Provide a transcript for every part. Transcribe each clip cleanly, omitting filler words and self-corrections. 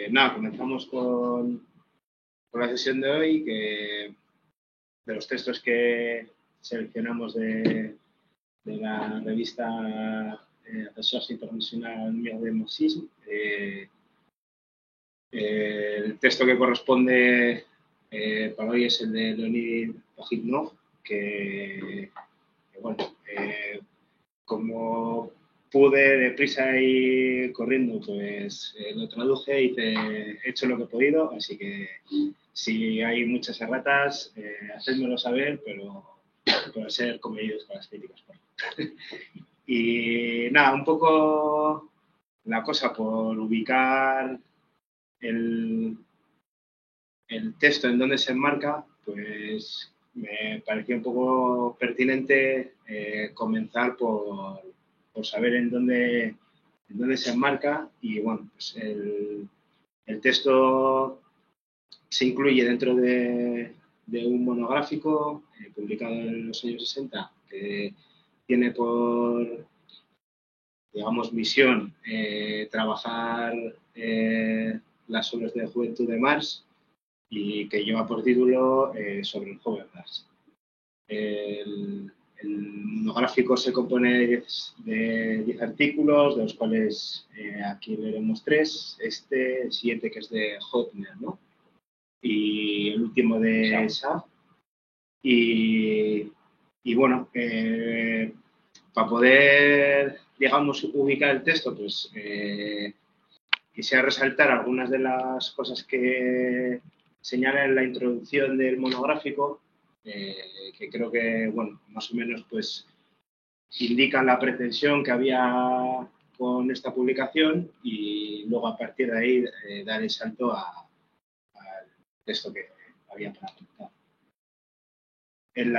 Nada, comenzamos con la sesión de hoy, que de los textos que seleccionamos de la revista Association International de Marxisme. El texto que corresponde para hoy es el de Leonid Pajitnov, que bueno, como pude deprisa y corriendo, pues lo traduje y he hecho lo que he podido, así que si hay muchas erratas, hacedmelo saber, pero para ser comedidos con las críticas. Y nada, un poco la cosa por ubicar el texto en donde se enmarca, pues me pareció un poco pertinente comenzar por saber en dónde se enmarca. Y bueno, pues el texto se incluye dentro de un monográfico publicado en los años 60 que tiene por, digamos, misión trabajar las obras de juventud de Marx, y que lleva por título sobre el joven Marx. El monográfico se compone de 10 artículos, de los cuales aquí leeremos 3, el siguiente que es de Hotner, ¿no? Y el último de Schaff. Y bueno, para poder, digamos, ubicar el texto, pues quisiera resaltar algunas de las cosas que señala en la introducción del monográfico, que creo que, bueno, más o menos pues indican la pretensión que había con esta publicación, y luego a partir de ahí dar el salto al texto que había para comentar. En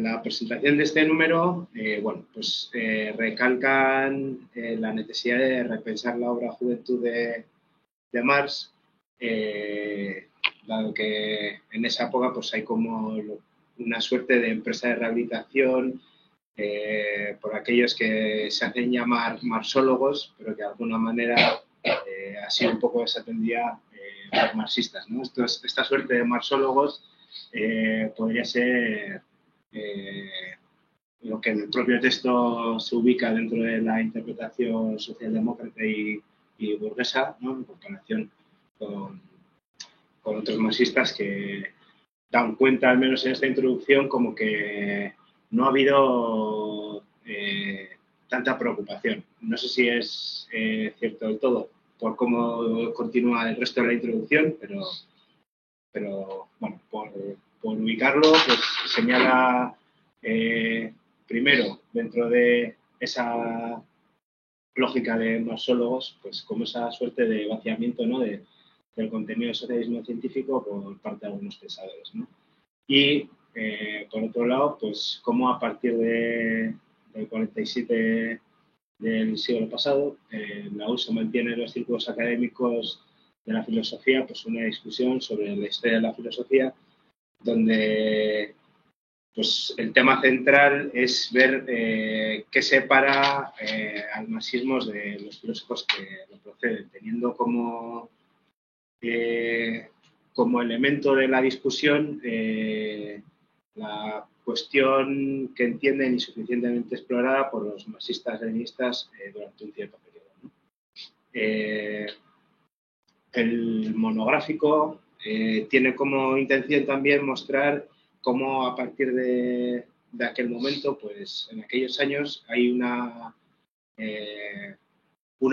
la presentación de este número, bueno, pues recalcan la necesidad de repensar la obra Juventud de Marx, dado que en esa época pues hay como una suerte de empresa de rehabilitación por aquellos que se hacen llamar marxólogos, pero que de alguna manera ha sido un poco desatendida por marxistas, ¿no? Esta suerte de marxólogos podría ser lo que en el propio texto se ubica dentro de la interpretación socialdemócrata y burguesa, ¿no? En comparación con otros marxistas que dan cuenta, al menos en esta introducción, como que no ha habido tanta preocupación. No sé si es cierto del todo por cómo continúa el resto de la introducción, pero bueno, por ubicarlo, pues señala primero, dentro de esa lógica de marxólogos, pues como esa suerte de vaciamiento, ¿no? del contenido del socialismo científico por parte de algunos pensadores, ¿no? Y por otro lado, pues como a partir del 47 del siglo pasado, la USA mantiene en los círculos académicos de la filosofía pues una discusión sobre la historia de la filosofía, donde pues el tema central es ver qué separa al marxismo de los filósofos que lo proceden, teniendo como elemento de la discusión la cuestión que entienden insuficientemente explorada por los marxistas-leninistas durante un cierto periodo, ¿no? El monográfico tiene como intención también mostrar cómo a partir de aquel momento, pues en aquellos años hay un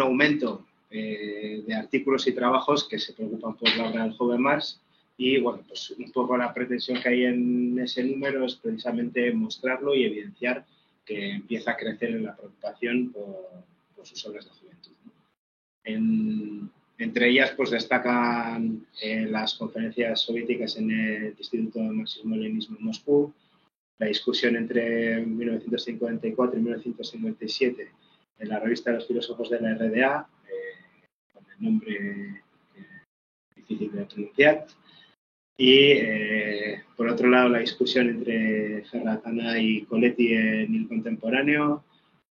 aumento de artículos y trabajos que se preocupan por la obra del joven Marx, y bueno, pues un poco la pretensión que hay en ese número es precisamente mostrarlo y evidenciar que empieza a crecer en la preocupación por sus obras de juventud, ¿no? Entre ellas pues destacan las conferencias soviéticas en el Instituto de Marxismo-Leninismo en Moscú, la discusión entre 1954 y 1957 en la revista de los filósofos de la RDA, con el nombre difícil de pronunciar, y por otro lado la discusión entre Ferratana y Coletti en el Contemporáneo,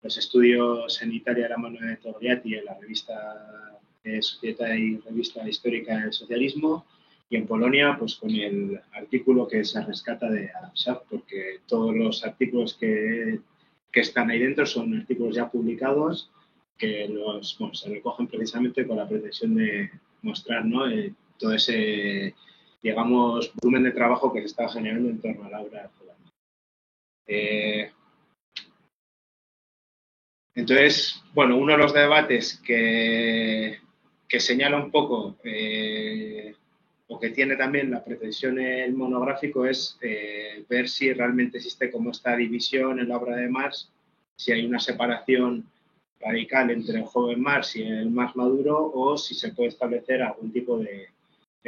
los estudios en Italia de la mano de Togliatti en la revista Società y Revista Histórica del Socialismo, y en Polonia pues con el artículo que se rescata de Adam Schaff, porque todos los artículos que están ahí dentro son artículos ya publicados que se recogen precisamente con la pretensión de mostrar, ¿no? Todo ese, digamos, volumen de trabajo que se está generando en torno a la obra de Hobbes. Entonces, bueno, uno de los debates que señala un poco o que tiene también la pretensión el monográfico es ver si realmente existe como esta división en la obra de Marx, si hay una separación radical entre el joven Marx y el Marx maduro, o si se puede establecer algún tipo de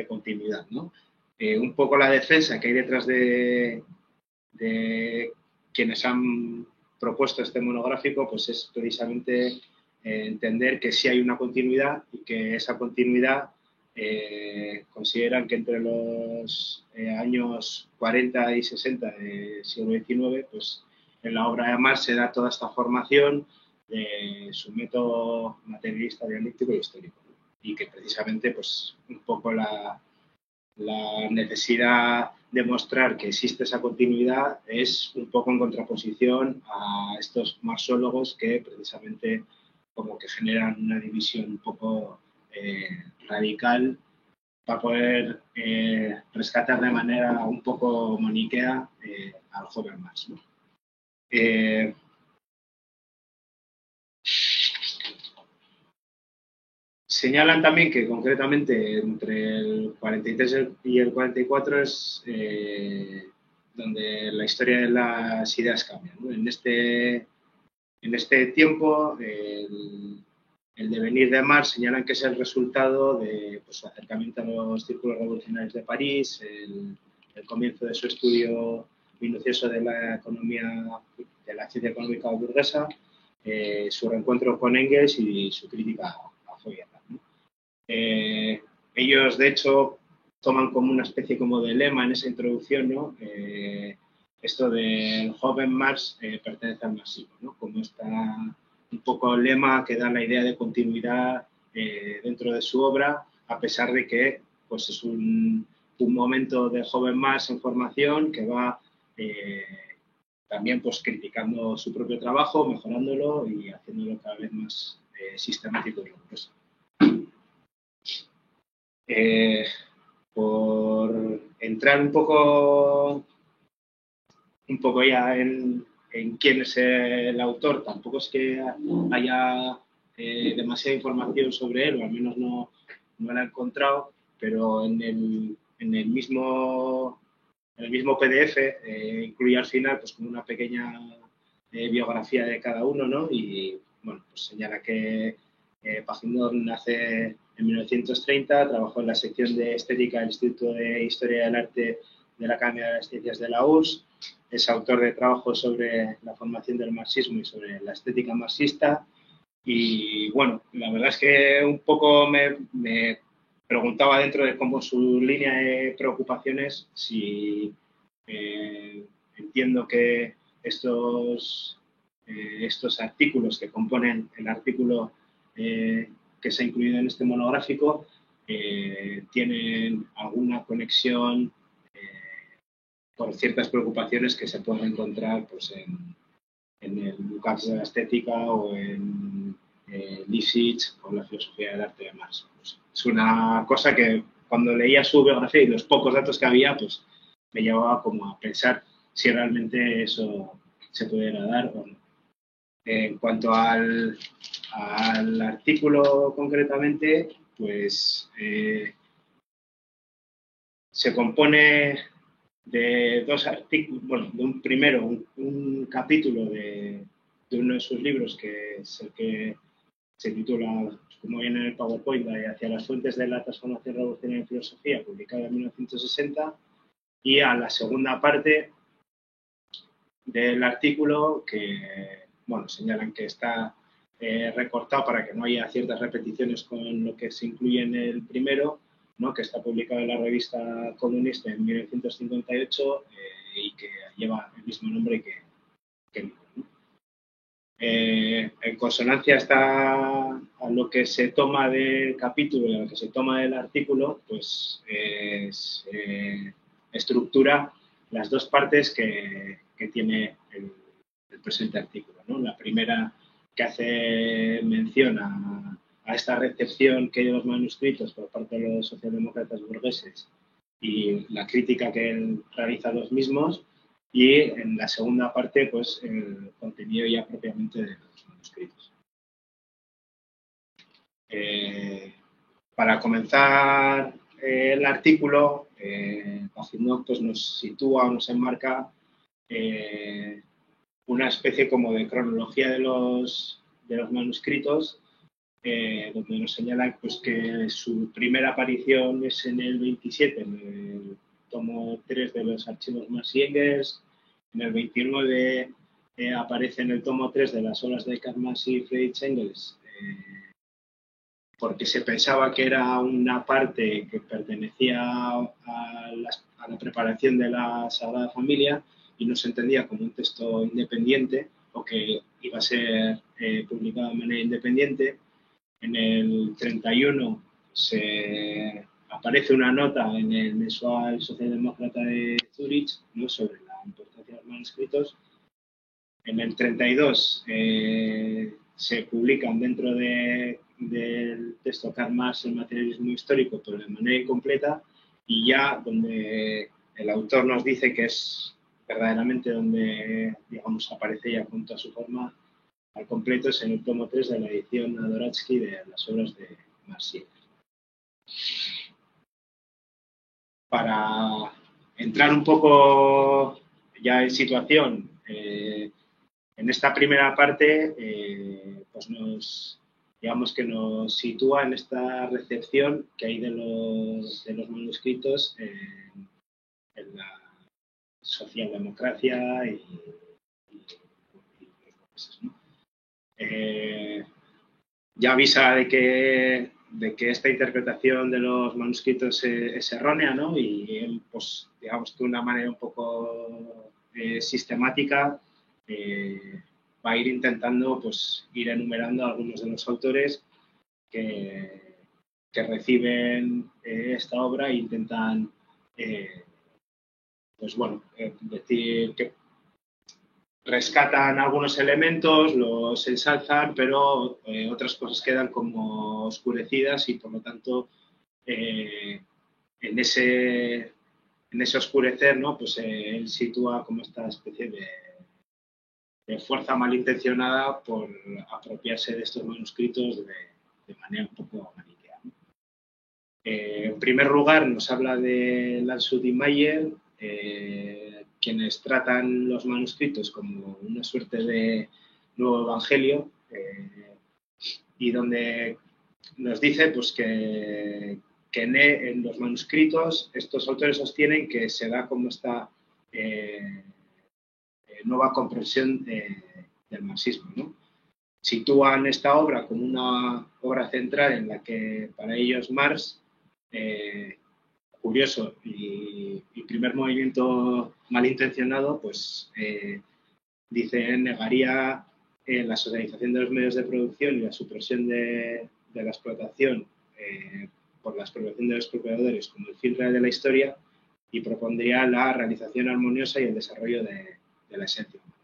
continuidad, ¿no? Un poco la defensa que hay detrás de quienes han propuesto este monográfico, pues es precisamente entender que sí hay una continuidad y que esa continuidad consideran que entre los años 40 y 60 del siglo XIX, pues en la obra de Marx se da toda esta formación de su método materialista, dialéctico y histórico, ¿no? Y que precisamente pues un poco la necesidad de mostrar que existe esa continuidad es un poco en contraposición a estos marxólogos que precisamente como que generan una división un poco radical para poder rescatar de manera un poco maniquea al joven Marx, ¿no? Señalan también que concretamente entre el 43 y el 44 es donde la historia de las ideas cambia, ¿no? En este tiempo, el devenir de Marx señalan que es el resultado de pues, su acercamiento a los círculos revolucionarios de París, el comienzo de su estudio minucioso de la economía, de la ciencia económica burguesa, su reencuentro con Engels y su crítica a Feuerbach, ¿no? Ellos, de hecho, toman como una especie como de lema en esa introducción, ¿no? Esto del joven Marx pertenece al marxismo, ¿no? Como está un poco el lema que da la idea de continuidad dentro de su obra, a pesar de que pues, es un momento de joven Marx en formación que va también pues, criticando su propio trabajo, mejorándolo y haciéndolo cada vez más sistemático y riguroso. Por entrar un poco ya en quién es el autor, tampoco es que haya demasiada información sobre él, o al menos no la he encontrado, pero en el mismo PDF incluye al final pues como una pequeña biografía de cada uno, ¿no? Y bueno, pues señala que Pajimon nace en 1930, trabajó en la sección de estética del Instituto de Historia del Arte de la Academia de las Ciencias de la URSS, es autor de trabajos sobre la formación del marxismo y sobre la estética marxista. Y bueno, la verdad es que un poco me preguntaba dentro de cómo su línea de preocupaciones, si entiendo que estos artículos que componen el artículo que se ha incluido en este monográfico tienen alguna conexión por ciertas preocupaciones que se pueden encontrar pues, en el Lukács de la estética o en Lipschitz o la filosofía del arte de Marx. Pues, es una cosa que cuando leía su biografía y los pocos datos que había, pues me llevaba como a pensar si realmente eso se pudiera dar o no. En cuanto al artículo concretamente, pues se compone de dos artículos, bueno, de un primero, un capítulo de uno de sus libros, que es el que se titula, como viene en el PowerPoint, Hacia las fuentes de la transformación revolucionaria en filosofía, publicado en 1960, y a la segunda parte del artículo que, bueno, señalan que está recortado para que no haya ciertas repeticiones con lo que se incluye en el primero, ¿no? Que está publicado en la revista Comunista en 1958 y que lleva el mismo nombre que el libro, ¿no? En consonancia está a lo que se toma del capítulo y a lo que se toma del artículo, pues se estructura las dos partes que tiene el presente artículo, ¿no? La primera, que hace mención a esta recepción que hay de los manuscritos por parte de los socialdemócratas burgueses y la crítica que él realiza a los mismos, y en la segunda parte, pues el contenido ya propiamente de los manuscritos. Para comenzar el artículo, Pagidnok pues nos sitúa o nos enmarca una especie como de cronología de los manuscritos, donde nos señala pues, que su primera aparición es en el 27, en el tomo 3 de los archivos Marx y Engels. En el 29 aparece en el tomo 3 de las obras de Karl Marx y Friedrich Engels, porque se pensaba que era una parte que pertenecía a la preparación de la Sagrada Familia y no se entendía como un texto independiente o que iba a ser publicado de manera independiente. En el 31 aparece una nota en el mensual socialdemócrata de Zúrich, ¿no?, sobre la importancia de los manuscritos. En el 32 se publican dentro del texto Karl Marx el materialismo histórico, pero de manera incompleta, y ya donde el autor nos dice que es verdaderamente donde, digamos, aparece ya con toda su forma al completo, es en el tomo 3 de la edición Adoratsky de las obras de Marx. Para entrar un poco ya en situación, en esta primera parte, pues digamos que nos sitúa en esta recepción que hay de los manuscritos en la socialdemocracia y ¿no? Ya avisa de que esta interpretación de los manuscritos es errónea, ¿no? Y él, pues, digamos, de una manera un poco sistemática, va a ir intentando, pues, ir enumerando a algunos de los autores que reciben esta obra e intentan, pues bueno, decir que rescatan algunos elementos, los ensalzan, pero otras cosas quedan como oscurecidas y por lo tanto en ese oscurecer, ¿no?, pues él sitúa como esta especie de fuerza malintencionada por apropiarse de estos manuscritos de manera un poco maniquea, ¿no? En primer lugar nos habla de Landshut y Mayer, quienes tratan los manuscritos como una suerte de nuevo evangelio, y donde nos dice pues, que en los manuscritos estos autores sostienen que se da como esta nueva comprensión del marxismo, ¿no? Sitúan esta obra como una obra central en la que para ellos Marx, curioso y primer movimiento malintencionado, pues dice, negaría la socialización de los medios de producción y la supresión de la explotación por la explotación de los propietarios como el fin real de la historia, y propondría la realización armoniosa y el desarrollo de la esencia humana.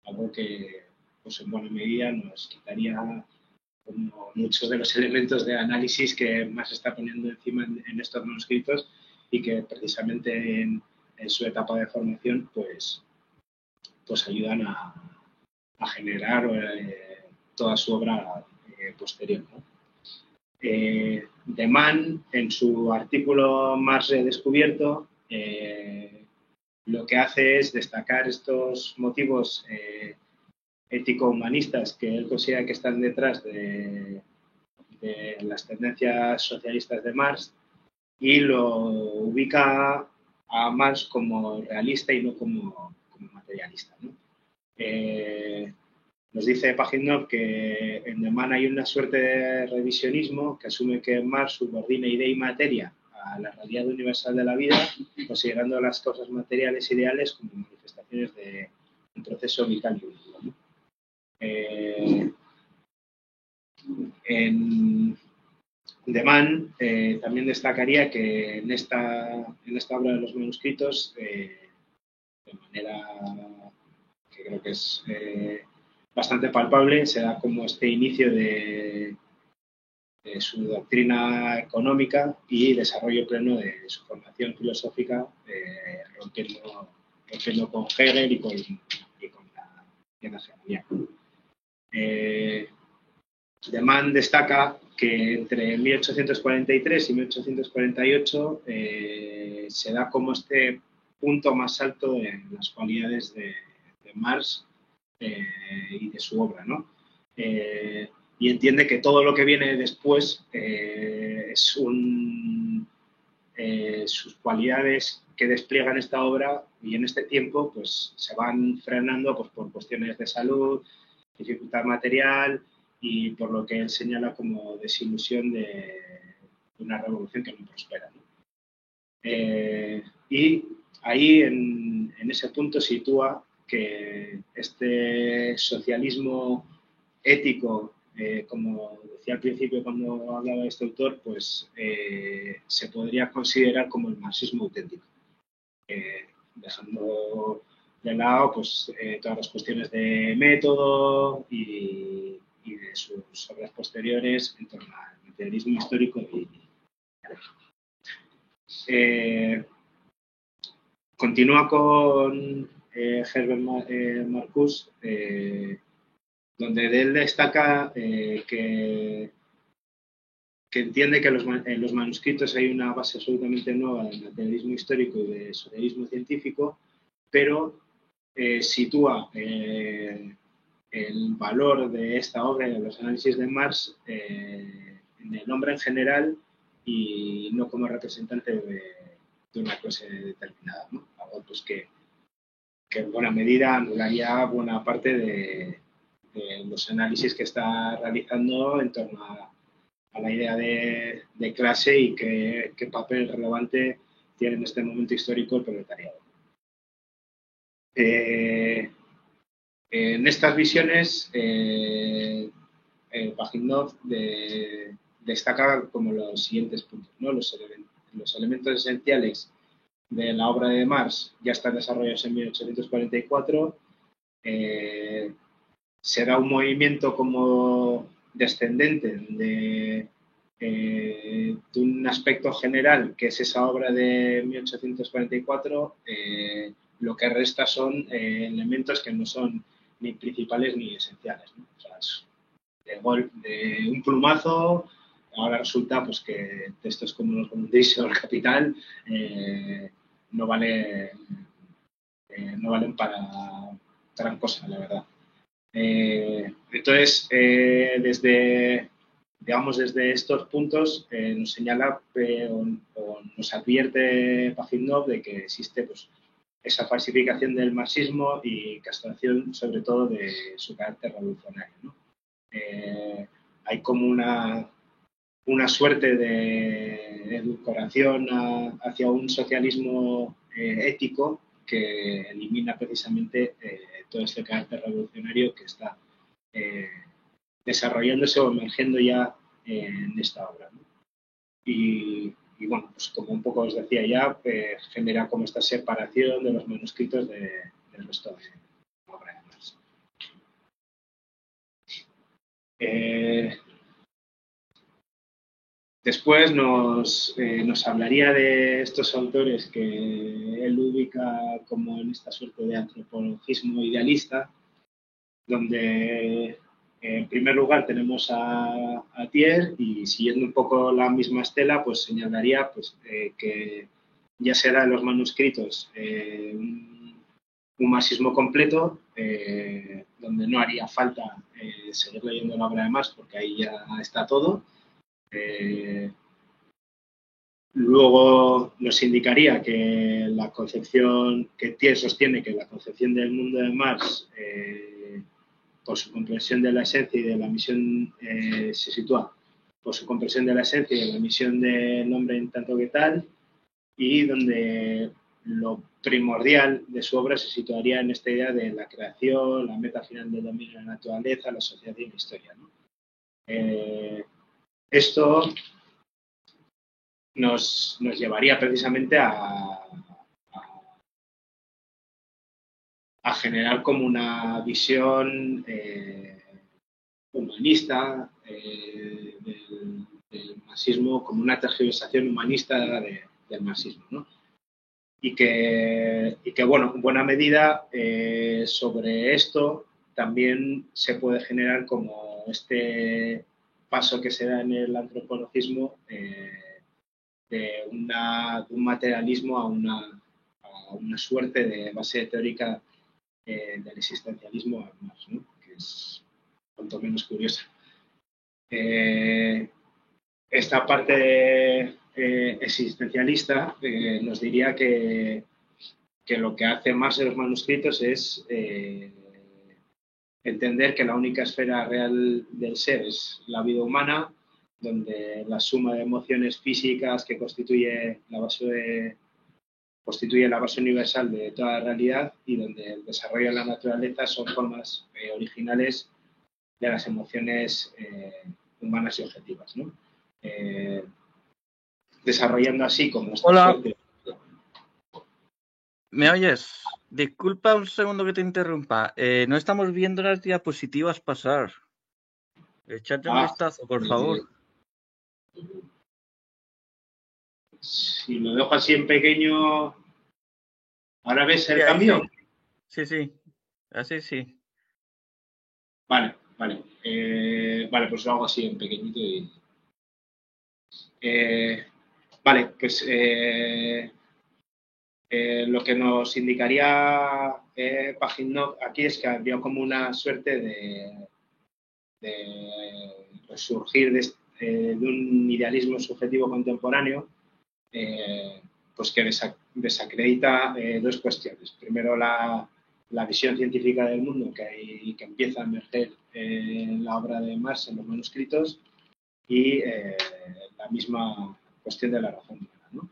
Algo que, pues en buena medida, nos quitaría como muchos de los elementos de análisis que Marx está poniendo encima en estos manuscritos y que precisamente en su etapa de formación pues ayudan a generar toda su obra posterior, ¿no? De Mann, en su artículo Marx redescubierto, lo que hace es destacar estos motivos ético-humanistas que él considera que están detrás de las tendencias socialistas de Marx, y lo ubica a Marx como realista y no como materialista, ¿no? Nos dice Pagidnok que en De Man hay una suerte de revisionismo que asume que Marx subordina idea y materia a la realidad universal de la vida, considerando las causas materiales ideales como manifestaciones de un proceso vital y único, ¿no? En de Mann también destacaría que en esta obra de los manuscritos, de manera que creo que es bastante palpable, se da como este inicio de su doctrina económica y desarrollo pleno de su formación filosófica, rompiendo con Hegel y con la hegemonía. De Mann destaca que entre 1843 y 1848 se da como este punto más alto en las cualidades de Marx y de su obra, ¿no? Y entiende que todo lo que viene después sus cualidades que despliegan esta obra y en este tiempo pues se van frenando pues, por cuestiones de salud, dificultad material y por lo que él señala como desilusión de una revolución que no prospera, ¿no? Y ahí en ese punto sitúa que este socialismo ético, como decía al principio cuando hablaba de este autor, pues se podría considerar como el marxismo auténtico, dejando de lado pues, todas las cuestiones de método y de sus obras posteriores en torno al materialismo histórico y continúa con Herbert Marcuse, donde de él destaca que entiende que en los manuscritos hay una base absolutamente nueva del materialismo histórico y del socialismo científico, pero sitúa el valor de esta obra y de los análisis de Marx en el hombre en general y no como representante de una clase determinada, ¿no? Algo pues que en buena medida anularía buena parte de los análisis que está realizando en torno a la idea de clase y qué papel relevante tiene en este momento histórico el proletariado. En estas visiones, Pajitnov destaca como los siguientes puntos, ¿no? Los elementos esenciales de la obra de Marx ya están desarrollados en 1844. Se da un movimiento como descendente de un aspecto general que es esa obra de 1844. Lo que resta son elementos que no son ni principales ni esenciales, ¿no? O sea, de un plumazo, ahora resulta pues, que textos como los Condis o el Capital no valen para gran cosa, la verdad. Entonces, desde estos puntos nos señala o nos advierte Pajitnov de que existe pues, esa falsificación del marxismo y castración sobre todo de su carácter revolucionario, ¿no? Hay como una suerte de edulcoración hacia un socialismo ético que elimina precisamente todo este carácter revolucionario que está desarrollándose o emergiendo ya en esta obra, ¿no? Y bueno, pues como un poco os decía ya, genera como esta separación de los manuscritos del resto de la obra de Marx. Después nos hablaría de estos autores que él ubica como en esta suerte de antropologismo idealista, donde en primer lugar tenemos a Thiers y siguiendo un poco la misma estela, pues señalaría pues, que ya será en los manuscritos un marxismo completo, donde no haría falta seguir leyendo la obra de Marx porque ahí ya está todo. Luego nos indicaría que la concepción que Thiers sostiene que la concepción del mundo de Marx por su comprensión de la esencia y de la misión se sitúa por su comprensión de la esencia y de la misión del hombre en tanto que tal, y donde lo primordial de su obra se situaría en esta idea de la creación, la meta final del dominio de la naturaleza, la sociedad y la historia, ¿no? Esto nos llevaría precisamente a generar como una visión humanista del marxismo, como una tergiversación humanista del marxismo, ¿no? Y que bueno, en buena medida sobre esto también se puede generar como este paso que se da en el antropologismo de un materialismo a una suerte de base teórica del existencialismo a Marx, ¿no? Que es cuanto menos curiosa. Esta parte existencialista nos diría que lo que hace Marx en los manuscritos es entender que la única esfera real del ser es la vida humana, donde la suma de emociones físicas que constituye la base universal de toda la realidad y donde el desarrollo de la naturaleza son formas originales de las emociones humanas y objetivas, ¿no? Desarrollando así como esta Hola. suerte. ¿Me oyes? Disculpa un segundo que te interrumpa. No estamos viendo las diapositivas pasar. Echadle un vistazo, por favor. Si lo dejo así en pequeño, ¿ahora ves el cambio? Sí, sí. Así sí. Vale. Vale, pues lo hago así en pequeñito y... vale, pues lo que nos indicaría Paginov aquí es que habría como una suerte de resurgir de un idealismo subjetivo contemporáneo pues que desacredita dos cuestiones. Primero, la visión científica del mundo que empieza a emerger en la obra de Marx, en los manuscritos, y la misma cuestión de la razón humana, ¿no?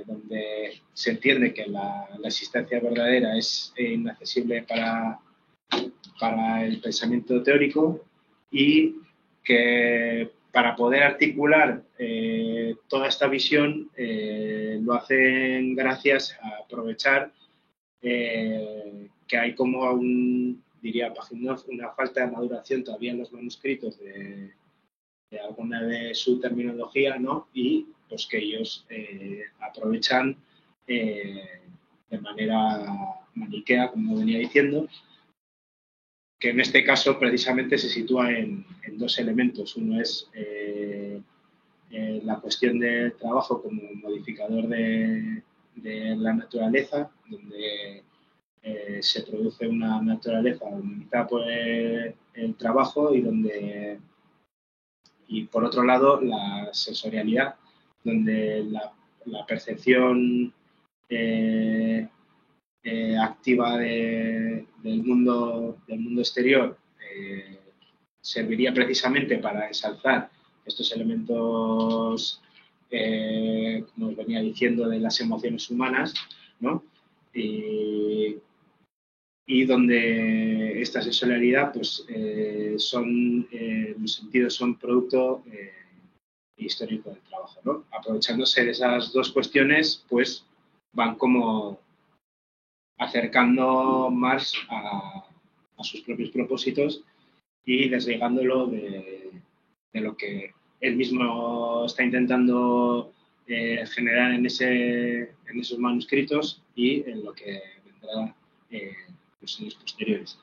Donde se entiende que la existencia verdadera es inaccesible para el pensamiento teórico y que para poder articular toda esta visión lo hacen gracias a aprovechar que hay como diría Paginov, una falta de maduración todavía en los manuscritos de alguna de su terminología, ¿no? Y pues que ellos aprovechan de manera maniquea, como venía diciendo, que en este caso precisamente se sitúa en dos elementos. Uno es la cuestión del trabajo como modificador de la naturaleza, donde se produce una naturaleza humanizada por el trabajo y por otro lado la sensorialidad, donde la percepción activa del mundo exterior serviría precisamente para ensalzar estos elementos, como os venía diciendo, de las emociones humanas, ¿no? Y donde esta sensorialidad, pues, los sentidos son producto histórico del trabajo, ¿no? Aprovechándose de esas dos cuestiones, pues, van como acercando Marx a sus propios propósitos y desligándolo de lo que él mismo está intentando generar en esos manuscritos y en lo que vendrá los años posteriores.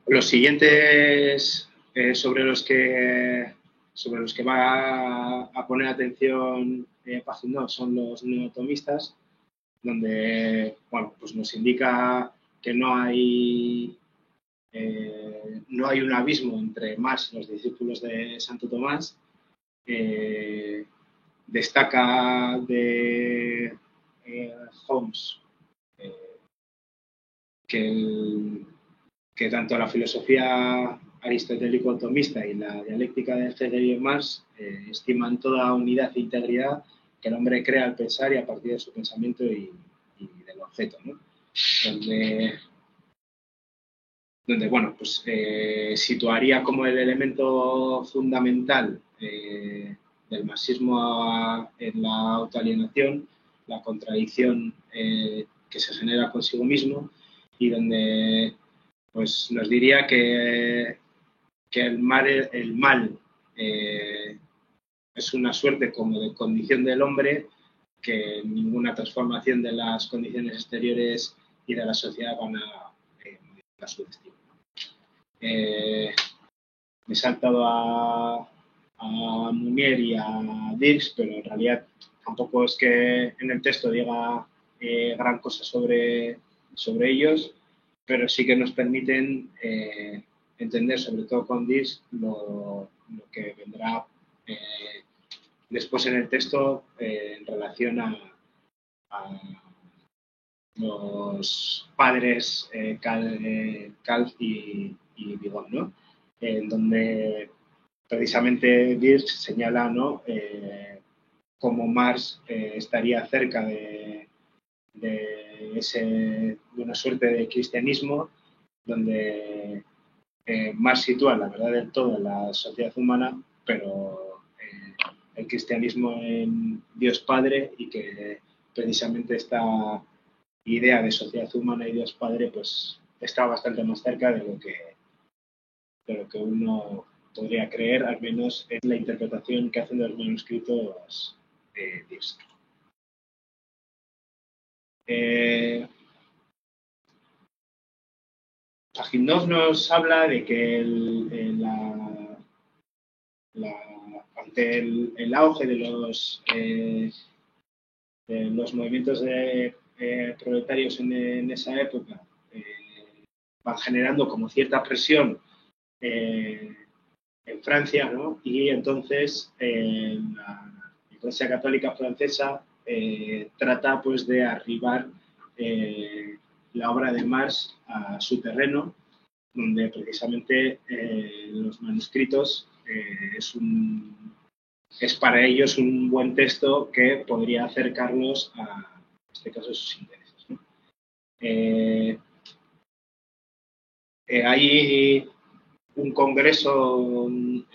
Los siguientes sobre los que va a poner atención Paginov son los neotomistas, donde bueno, pues nos indica que no hay un abismo entre Marx y los discípulos de Santo Tomás. Destaca de Hobbes que tanto la filosofía aristotélico-tomista y la dialéctica de Hegel y Marx estiman toda unidad e integridad el hombre crea al pensar y a partir de su pensamiento y del objeto, ¿no? Donde bueno, pues situaría como el elemento fundamental del marxismo en la autoalienación, la contradicción que se genera consigo mismo, y donde pues nos diría que el mal es una suerte como de condición del hombre, que ninguna transformación de las condiciones exteriores y de la sociedad van a modificar su destino. Me he saltado a Munier y a Dirks, pero en realidad tampoco es que en el texto diga gran cosa sobre ellos, pero sí que nos permiten entender, sobre todo con Dirks, lo que vendrá después en el texto en relación a los padres Calv y Vigón, ¿no? En donde precisamente Dirks señala, ¿no? Cómo Marx estaría cerca de una suerte de cristianismo, donde Marx sitúa la verdad del todo en la sociedad humana, pero el cristianismo en Dios Padre, y que precisamente esta idea de sociedad humana y Dios Padre pues está bastante más cerca de lo que uno podría creer, al menos en la interpretación que hacen de los manuscritos de Dirks. Pajitnov nos habla de que ante el auge de los movimientos proletarios en esa época, van generando como cierta presión en Francia, ¿no? Y entonces la Iglesia Católica Francesa trata pues de arribar la obra de Marx a su terreno, donde precisamente los manuscritos es para ellos un buen texto que podría acercarlos a, en este caso, sus intereses, ¿no? Hay un congreso, un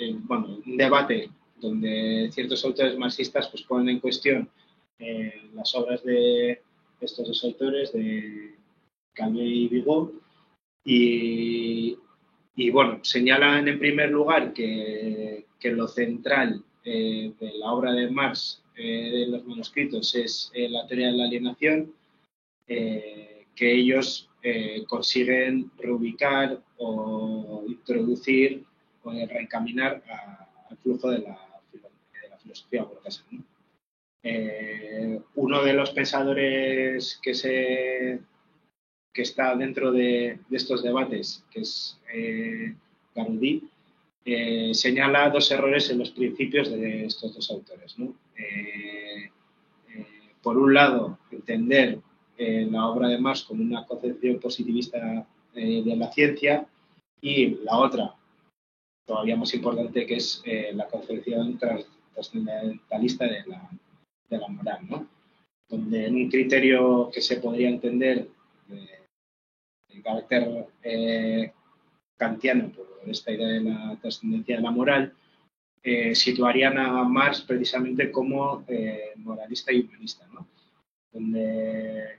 debate donde ciertos autores marxistas pues ponen en cuestión las obras de estos dos autores, de Calvé y Bigot, y bueno, señalan en primer lugar que lo central de la obra de Marx, de los manuscritos, es la teoría de la alienación, que ellos consiguen reubicar o introducir o reencaminar al flujo de la filosofía burguesa, ¿no? Uno de los pensadores que está dentro de estos debates, que es Garoudi, señala dos errores en los principios de estos dos autores, ¿no? Por un lado, entender la obra de Marx como una concepción positivista de la ciencia, y la otra, todavía más importante, que es la concepción trascendentalista de la moral, ¿no? Donde en un criterio que se podría entender de carácter kantiano, por esta idea de la trascendencia de la moral, situarían a Marx precisamente como moralista y humanista, ¿no? Donde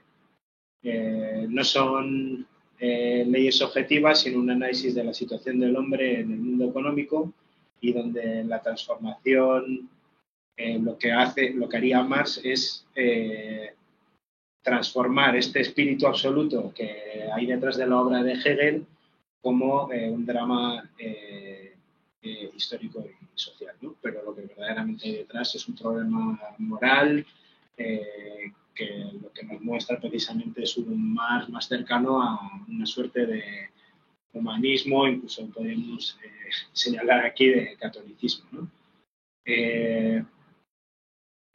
no son leyes objetivas, sino un análisis de la situación del hombre en el mundo económico, y donde la transformación, lo que haría Marx es transformar este espíritu absoluto que hay detrás de la obra de Hegel como un drama histórico y social, ¿no? Pero lo que verdaderamente hay detrás es un problema moral, que lo que nos muestra precisamente es un Marx más cercano a una suerte de humanismo, incluso podemos señalar aquí de catolicismo, ¿no?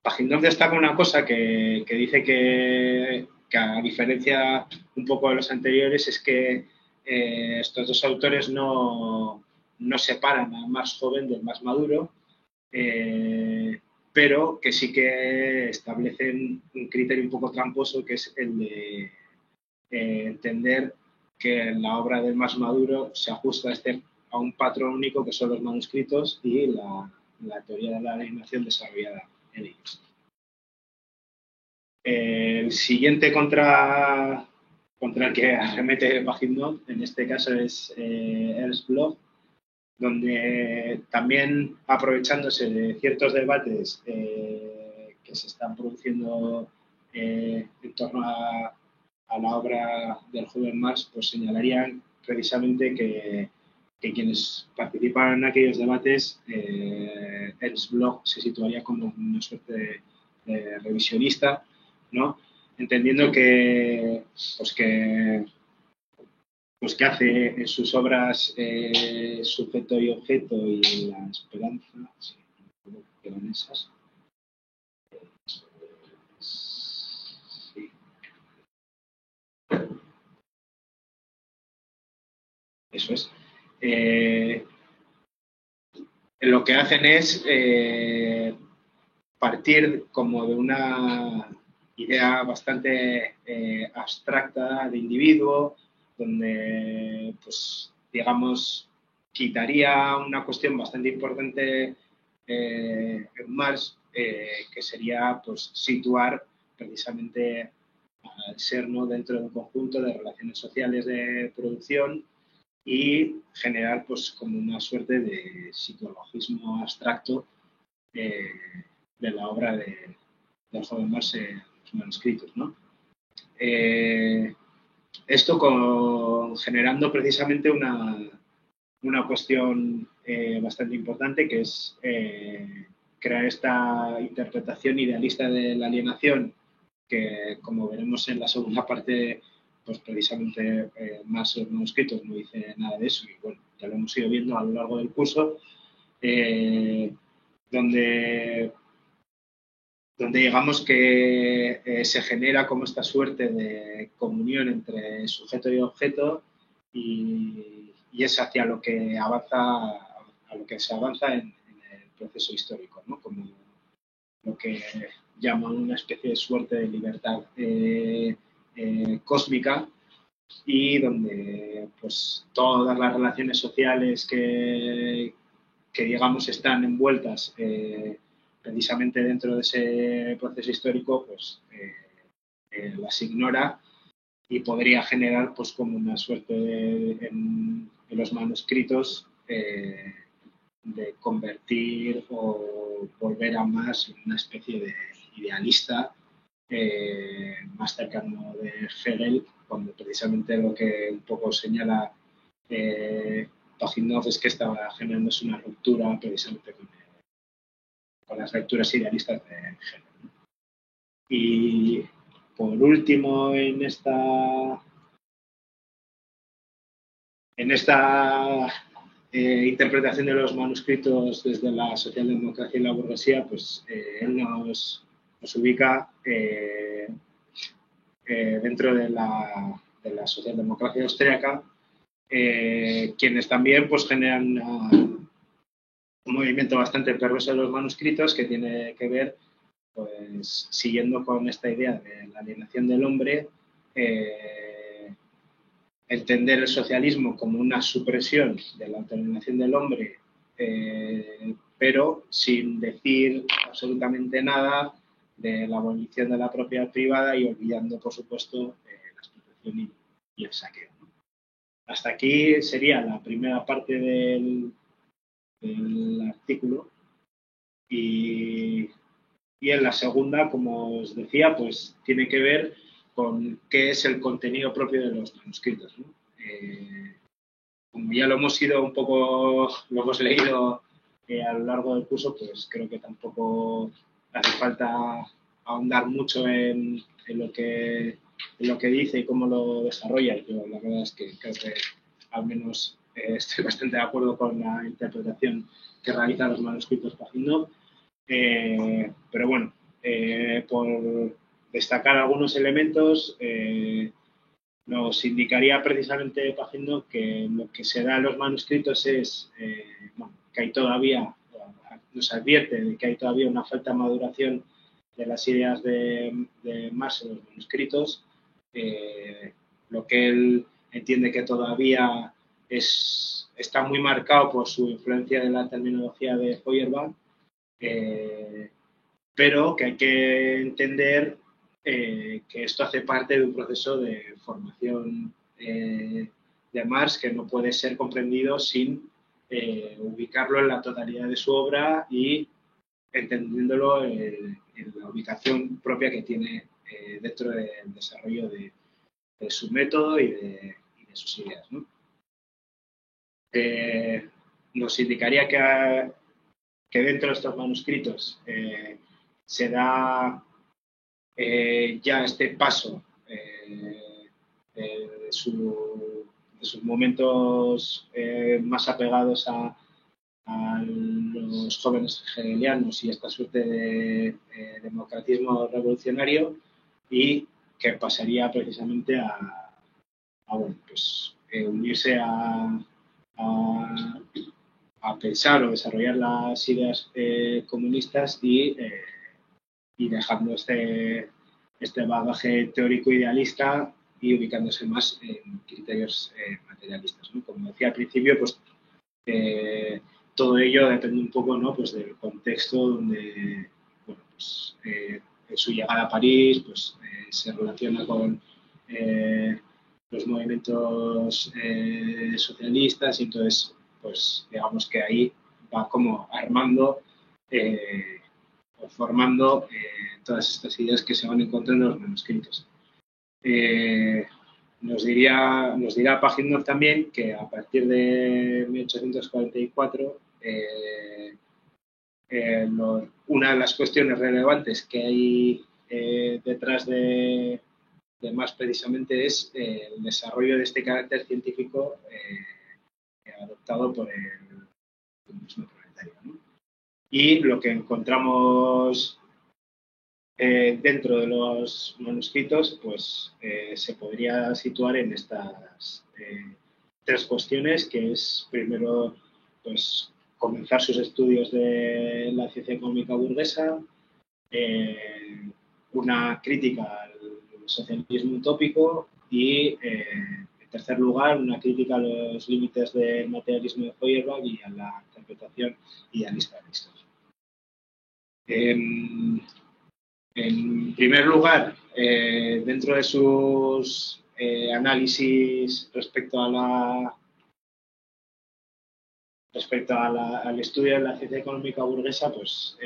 Pajitnov destaca una cosa que dice que a diferencia un poco de los anteriores, es que estos dos autores no separan al Marx joven del Marx maduro, pero que sí que establecen un criterio un poco tramposo, que es el de entender que la obra del más maduro se ajusta a un patrón único que son los manuscritos y la teoría de la alienación desarrollada en ellos. El siguiente contra el que arremete Pajitnov, en este caso es Ernst Bloch, donde también aprovechándose de ciertos debates que se están produciendo en torno a la obra del joven Marx, pues señalarían precisamente que quienes participaron en aquellos debates, Ernst Bloch se situaría como una suerte de revisionista, ¿no? Entendiendo que hace en sus obras Sujeto y Objeto y La Esperanza, sí, que eran esas. Sí. Eso es. Lo que hacen es partir como de una idea bastante abstracta de individuo, donde, pues, digamos, quitaría una cuestión bastante importante en Marx, que sería, pues, situar precisamente al ser, ¿no?, dentro de un conjunto de relaciones sociales de producción y generar, pues, como una suerte de psicologismo abstracto de la obra del joven Marx en los manuscritos, ¿no? Esto generando precisamente una cuestión bastante importante, que es crear esta interpretación idealista de la alienación, que, como veremos en la segunda parte, pues precisamente más los manuscritos no dice nada de eso, y bueno, ya lo hemos ido viendo a lo largo del curso, donde digamos que se genera como esta suerte de comunión entre sujeto y objeto, y es hacia lo que se avanza en el proceso histórico, ¿no? Como lo que llaman una especie de suerte de libertad cósmica, y donde, pues, todas las relaciones sociales que digamos están envueltas precisamente dentro de ese proceso histórico, pues las ignora, y podría generar, pues, como una suerte en los manuscritos de convertir o volver a más en una especie de idealista más cercano de Hegel, cuando precisamente lo que un poco señala Pajitnov es que estaba generándose una ruptura precisamente con las lecturas idealistas de Hegel. Y por último, en esta interpretación de los manuscritos desde la socialdemocracia y la burguesía, pues él nos ubica dentro de la socialdemocracia austríaca, quienes también, pues, generan un movimiento bastante perverso de los manuscritos, que tiene que ver, pues, siguiendo con esta idea de la alienación del hombre, entender el socialismo como una supresión de la autodeterminación del hombre, pero sin decir absolutamente nada de la abolición de la propiedad privada, y olvidando, por supuesto, la explotación y el saqueo. Hasta aquí sería la primera parte del artículo, y en la segunda, como os decía, pues tiene que ver con qué es el contenido propio de los manuscritos, ¿no? Como ya lo hemos leído a lo largo del curso, pues creo que tampoco hace falta ahondar mucho en lo que dice y cómo lo desarrolla. Yo la verdad es que creo que al menos estoy bastante de acuerdo con la interpretación que realizan los manuscritos Pajitnov. Pero bueno, por destacar algunos elementos, nos indicaría precisamente Pajitnov que lo que se da en los manuscritos es que hay todavía, nos advierte de que hay todavía una falta de maduración de las ideas de Marx en los manuscritos, lo que él entiende que todavía está muy marcado por su influencia de la terminología de Feuerbach, pero que hay que entender que esto hace parte de un proceso de formación de Marx que no puede ser comprendido sin ubicarlo en la totalidad de su obra y entendiéndolo en la ubicación propia que tiene dentro del desarrollo de su método y de sus ideas, ¿no? Nos indicaría que dentro de estos manuscritos se da ya este paso de sus momentos más apegados a los jóvenes hegelianos y esta suerte de democratismo revolucionario, y que pasaría precisamente a bueno, pues, unirse a pensar o desarrollar las ideas comunistas y dejando este bagaje teórico idealista y ubicándose más en criterios materialistas, ¿no? Como decía al principio, pues todo ello depende un poco, ¿no? Pues del contexto donde, bueno, pues, en su llegada a París, pues se relaciona con los movimientos socialistas, y entonces, pues digamos que ahí va como armando o formando todas estas ideas que se van encontrando en los manuscritos. Nos dirá Pajitnov también que a partir de 1844 una de las cuestiones relevantes que hay detrás de Marx precisamente es el desarrollo de este carácter científico adoptado por el comunismo proletario, ¿no? Y lo que encontramos dentro de los manuscritos, pues se podría situar en estas tres cuestiones, que es primero, pues comenzar sus estudios de la ciencia económica burguesa, una crítica al socialismo utópico y, en tercer lugar, una crítica a los límites del materialismo de Feuerbach y a la interpretación idealista de la historia. En primer lugar, dentro de sus análisis respecto al estudio de la ciencia económica burguesa, pues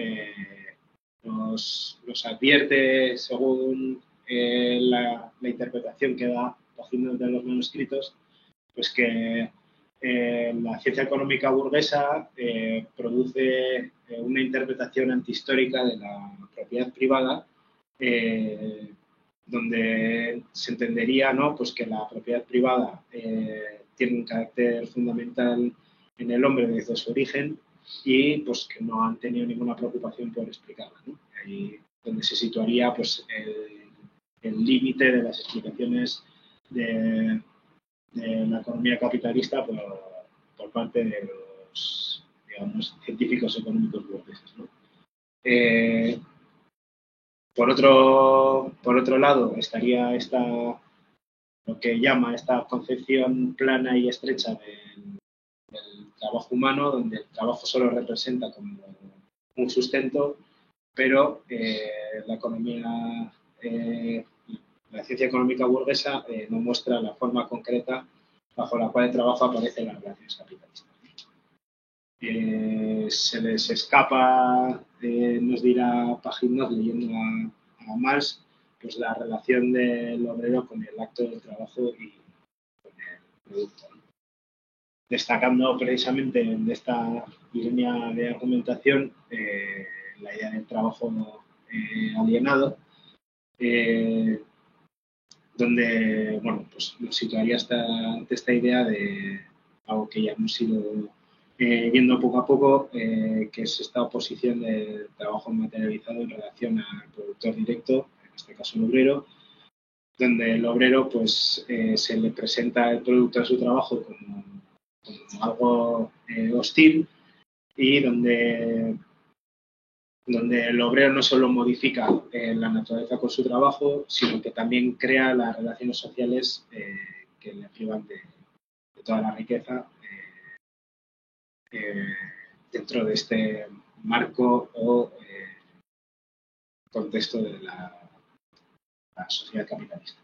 nos advierte, según la interpretación que da Pajitnov de los manuscritos, pues que la ciencia económica burguesa produce una interpretación antihistórica de la propiedad privada, donde se entendería, ¿no? Pues que la propiedad privada tiene un carácter fundamental en el hombre desde su origen y pues que no han tenido ninguna preocupación por explicarla, ¿no? Ahí donde se situaría pues el límite de las explicaciones de la economía capitalista por parte de los, digamos, científicos económicos burgueses, ¿no? Por otro lado, estaría lo que llama esta concepción plana y estrecha del trabajo humano, donde el trabajo solo representa como un sustento, pero la economía, la ciencia económica burguesa no muestra la forma concreta bajo la cual el trabajo aparece en las relaciones capitalistas. Se les escapa, nos dirá Pajitnov leyendo a Marx, pues la relación del obrero con el acto del trabajo y con el producto, ¿no? Destacando precisamente en esta línea de argumentación la idea del trabajo alienado, donde, bueno, pues nos situaría ante esta idea de algo que ya hemos ido viendo poco a poco, que es esta oposición del trabajo materializado en relación al productor directo, en este caso el obrero, donde el obrero pues se le presenta el producto de su trabajo como algo hostil, y donde donde el obrero no solo modifica la naturaleza con su trabajo, sino que también crea las relaciones sociales que le privan de toda la riqueza dentro de este marco o contexto de la sociedad capitalista.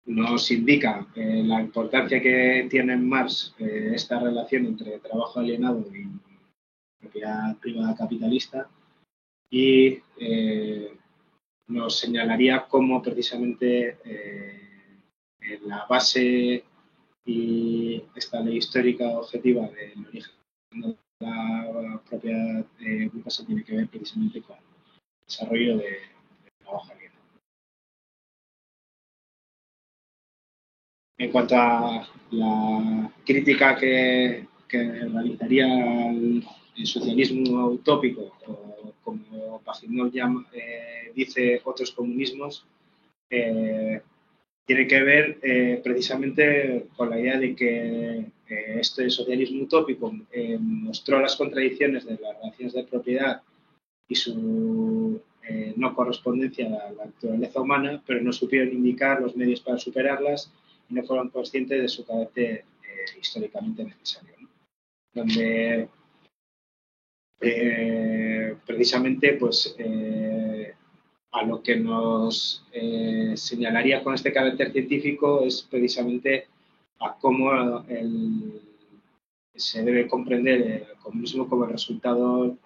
Nos indica la importancia que tiene en Marx esta relación entre trabajo alienado y propiedad privada capitalista, y nos señalaría cómo precisamente en la base y esta ley histórica objetiva del origen de la propiedad burguesa tiene que ver precisamente con el desarrollo del trabajo alienado. En cuanto a la crítica que realizaría el socialismo utópico, o como Pajitnov dice, otros comunismos, tiene que ver precisamente con la idea de que este socialismo utópico mostró las contradicciones de las relaciones de propiedad y su no correspondencia a la naturaleza humana, pero no supieron indicar los medios para superarlas y no fueron conscientes de su carácter históricamente necesario, ¿no? Donde precisamente pues a lo que nos señalaría con este carácter científico es precisamente a cómo se debe comprender el comunismo como el resultado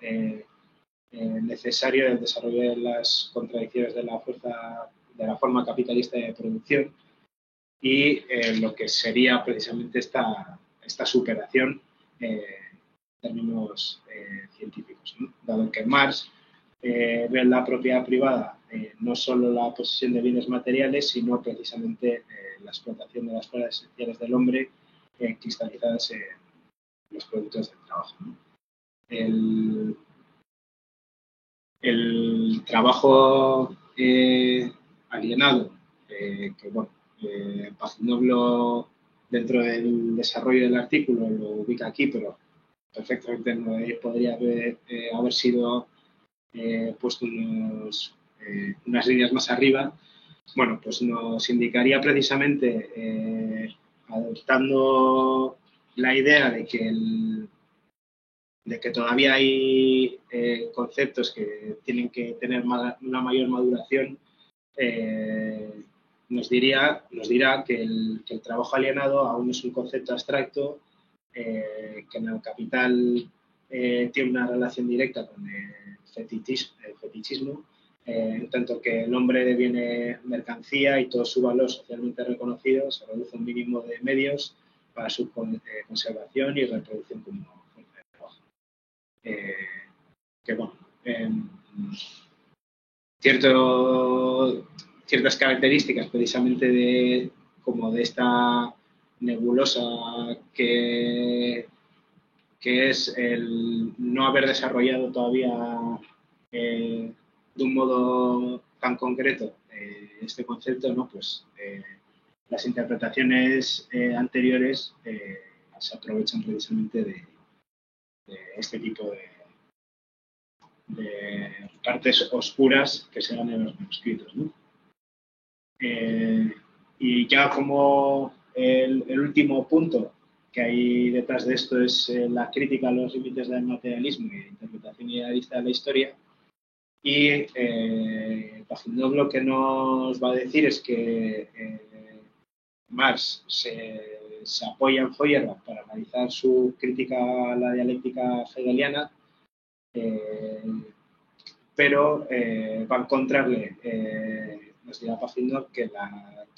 necesario del desarrollo de las contradicciones de la forma capitalista de producción y lo que sería precisamente esta superación en términos científicos, ¿no? Dado que Marx ve en la propiedad privada no solo la posesión de bienes materiales, sino precisamente la explotación de las fuerzas esenciales del hombre cristalizadas en los productos del trabajo, ¿no? El trabajo alienado, que bueno, Pajitnov dentro del desarrollo del artículo lo ubica aquí, pero perfectamente podría haber sido puesto unas líneas más arriba. Bueno, pues nos indicaría precisamente, adoptando la idea de que todavía hay conceptos que tienen que tener una mayor maduración, nos dirá que el trabajo alienado aún es un concepto abstracto, que en el Capital tiene una relación directa con el fetichismo, en tanto que el hombre deviene mercancía y todo su valor socialmente reconocido se reduce a un mínimo de medios para su conservación y reproducción como fuerza de trabajo. Que bueno, ciertas características precisamente de esta nebulosa que es el no haber desarrollado todavía de un modo tan concreto este concepto, ¿no? Pues las interpretaciones anteriores se aprovechan precisamente de este tipo de partes oscuras que se dan en los manuscritos, ¿no? Y ya como el último punto que hay detrás de esto es la crítica a los límites del materialismo y la interpretación idealista de la historia. Y Pajitnov lo que nos va a decir es que Marx se apoya en Feuerbach para analizar su crítica a la dialéctica hegeliana, pero va a encontrarle, nos dirá Pajitnov, que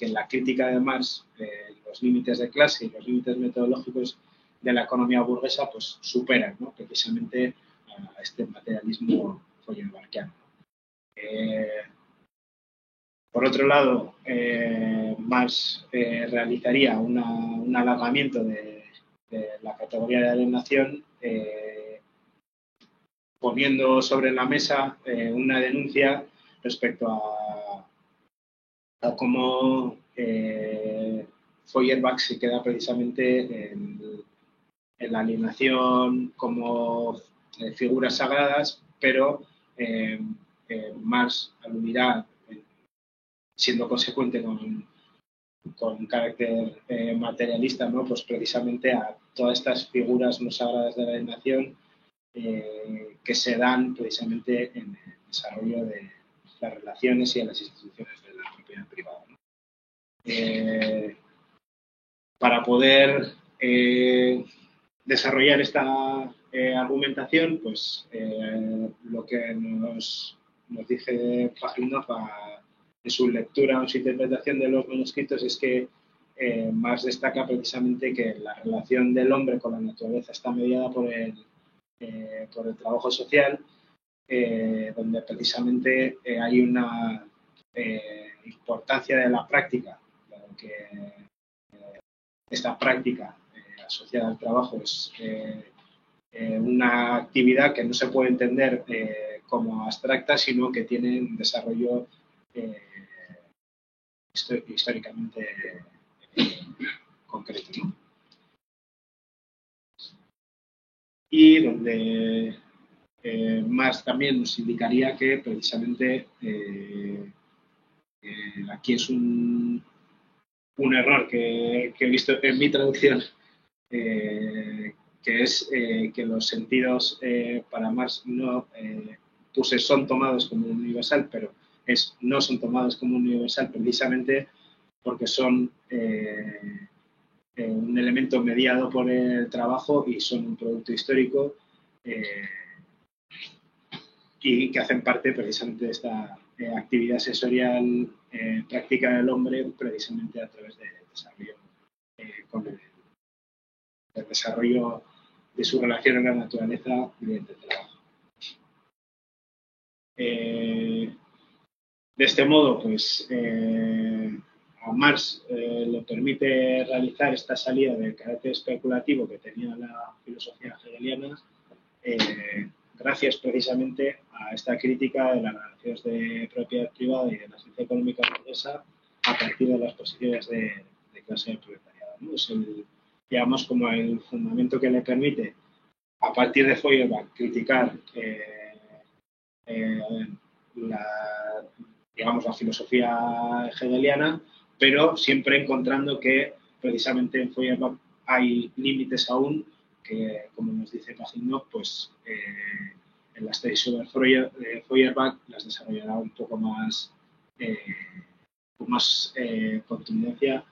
en la crítica de Marx, los límites de clase y los límites metodológicos de la economía burguesa pues superan, ¿no? Precisamente a este materialismo feuerbachiano. Por otro lado, Marx realizaría un alargamiento de la categoría de alienación, poniendo sobre la mesa una denuncia respecto a cómo Feuerbach se queda precisamente en la alienación como figuras sagradas, pero Marx aludirá, siendo consecuente con un carácter materialista, ¿no? Pues precisamente a todas estas figuras no sagradas de la alienación que se dan precisamente en el desarrollo de las relaciones y en las instituciones de la propiedad privada, ¿no? Para poder desarrollar esta argumentación, pues lo que nos dice Pajitnov en su lectura o su interpretación de los manuscritos es que Marx destaca precisamente que la relación del hombre con la naturaleza está mediada por el trabajo social, donde precisamente hay una importancia de la práctica, que esta práctica asociada al trabajo es una actividad que no se puede entender como abstracta, sino que tiene un desarrollo históricamente concreto, ¿no? Y donde Marx también nos indicaría que precisamente aquí es un error que he visto en mi traducción, que es que los sentidos para Marx no son tomados como un universal, pero no son tomados como un universal precisamente porque son un elemento mediado por el trabajo y son un producto histórico y que hacen parte precisamente de esta actividad sensorial práctica del hombre precisamente a través del desarrollo con el desarrollo de su relación en la naturaleza mediante el trabajo. De este modo, pues a Marx le permite realizar esta salida del carácter especulativo que tenía la filosofía hegeliana gracias precisamente a esta crítica de las relaciones de propiedad privada y de la ciencia económica burguesa a partir de las posiciones de clase proletariada, ¿no? Es digamos, como el fundamento que le permite, a partir de Feuerbach, criticar la filosofía hegeliana, pero siempre encontrando que precisamente en Feuerbach hay límites aún que, como nos dice Pajitnov, pues en las tesis sobre Feuerbach las desarrollará un poco más con más contundencia,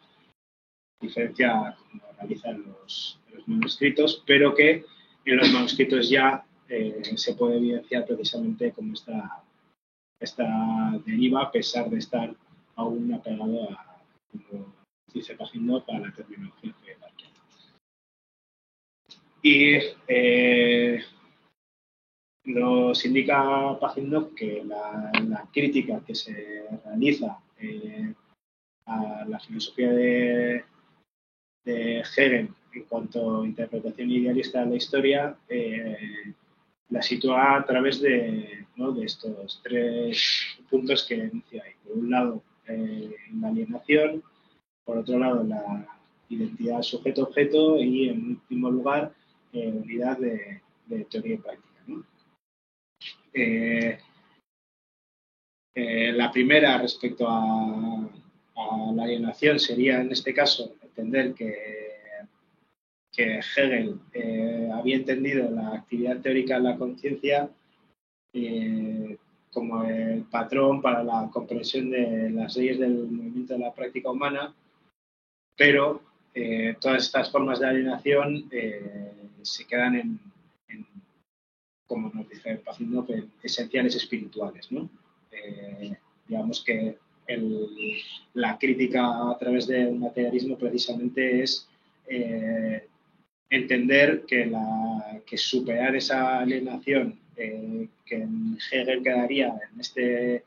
diferencia como realizan los manuscritos, pero que en los manuscritos ya se puede evidenciar precisamente como esta deriva, a pesar de estar aún apegado a, como dice Pajitnov, a la terminología hegeliana. Y nos indica Pajitnov que la crítica que se realiza a la filosofía de Hegel en cuanto a interpretación idealista de la historia la sitúa a través de estos tres puntos que enuncia ahí. Por un lado, la alienación, por otro lado, la identidad sujeto-objeto y, en último lugar, unidad de teoría y práctica, ¿no? La primera, respecto a la alienación, sería, en este caso, entender que Hegel había entendido la actividad teórica de la conciencia como el patrón para la comprensión de las leyes del movimiento de la práctica humana, pero todas estas formas de alienación se quedan en como nos dice Pajitnov, esenciales espirituales, ¿no? Digamos que la crítica a través del materialismo precisamente es entender que superar esa alienación que en Hegel quedaría en este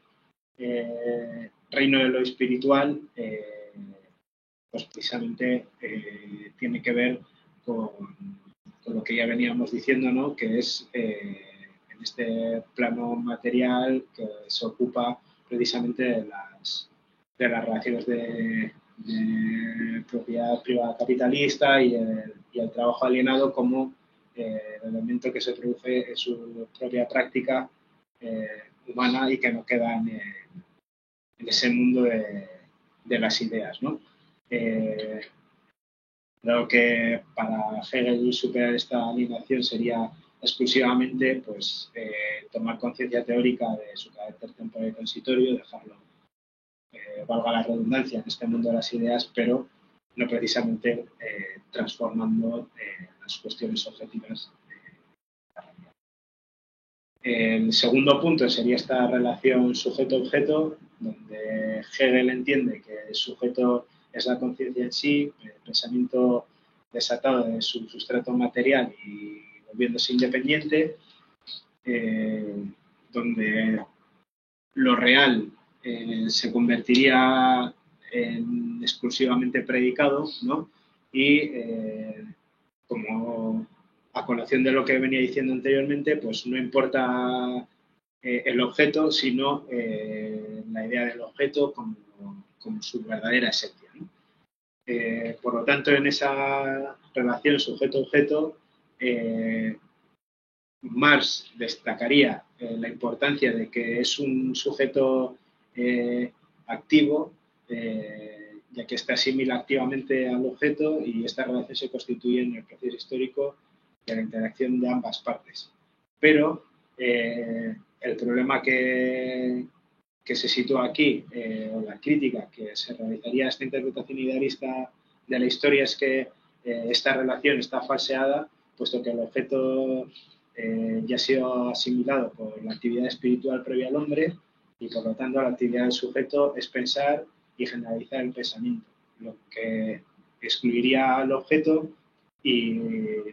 reino de lo espiritual, pues precisamente tiene que ver con lo que ya veníamos diciendo, ¿no? Que es en este plano material que se ocupa precisamente de las relaciones de propiedad privada capitalista y el trabajo alienado como el elemento que se produce en su propia práctica humana y que no queda en ese mundo de las ideas, ¿no? Creo que para Hegel superar esta alineación sería exclusivamente pues, tomar conciencia teórica de su carácter temporal y transitorio, dejarlo, valga la redundancia, en este mundo de las ideas, pero no precisamente transformando las cuestiones objetivas. El segundo punto sería esta relación sujeto-objeto, donde Hegel entiende que el sujeto es la conciencia en sí, el pensamiento desatado de su sustrato material y volviéndose independiente, donde lo real se convertiría en exclusivamente predicado, ¿no? Y como a colación de lo que venía diciendo anteriormente, pues no importa el objeto, sino la idea del objeto como su verdadera esencia, ¿no? Por lo tanto, en esa relación sujeto-objeto, Marx destacaría la importancia de que es un sujeto activo, ya que este asimila activamente al objeto y esta relación se constituye en el proceso histórico de la interacción de ambas partes. Pero el problema que se sitúa aquí, o la crítica que se realizaría a esta interpretación idealista de la historia, es que esta relación está falseada, puesto que el objeto ya ha sido asimilado por la actividad espiritual previa al hombre y, por lo tanto, la actividad del sujeto es pensar y generalizar el pensamiento, lo que excluiría al objeto y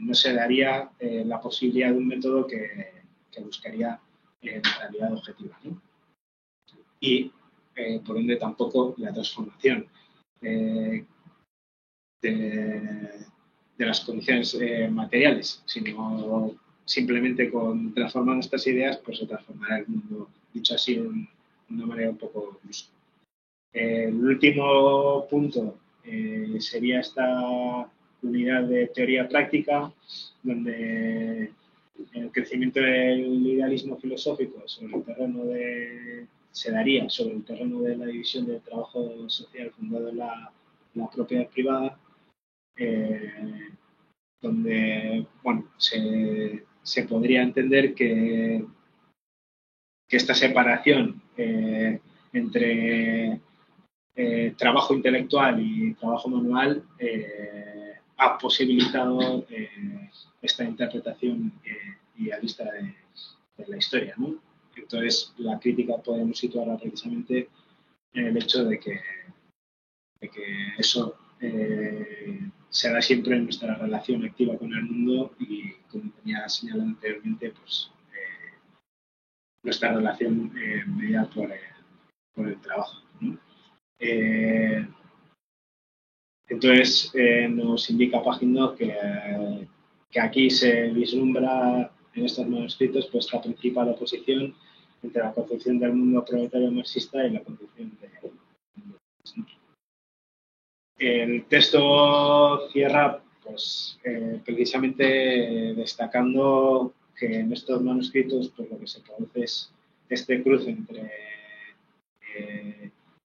no se daría la posibilidad de un método que buscaría la realidad objetiva, ¿no? Y, por ende, tampoco la transformación de las condiciones materiales, sino simplemente con transformar nuestras ideas, pues se transformará el mundo, dicho así de una manera un poco brusca. El último punto sería esta unidad de teoría práctica, donde el crecimiento del idealismo filosófico sobre el terreno se daría sobre el terreno de la división del trabajo social fundado en la propiedad privada, donde bueno, se podría entender que esta separación entre trabajo intelectual y trabajo manual ha posibilitado esta interpretación idealista de la historia, ¿no? Entonces, la crítica podemos situarla precisamente en el hecho de que eso se da siempre en nuestra relación activa con el mundo y, como tenía señalado anteriormente, pues nuestra relación medida por el trabajo, ¿no? Entonces, nos indica Paginot que aquí se vislumbra en estos manuscritos pues, esta principal oposición entre la concepción del mundo proletario marxista y la concepción del mundo marxista. El texto cierra pues, precisamente destacando que en estos manuscritos pues, lo que se produce es este cruce entre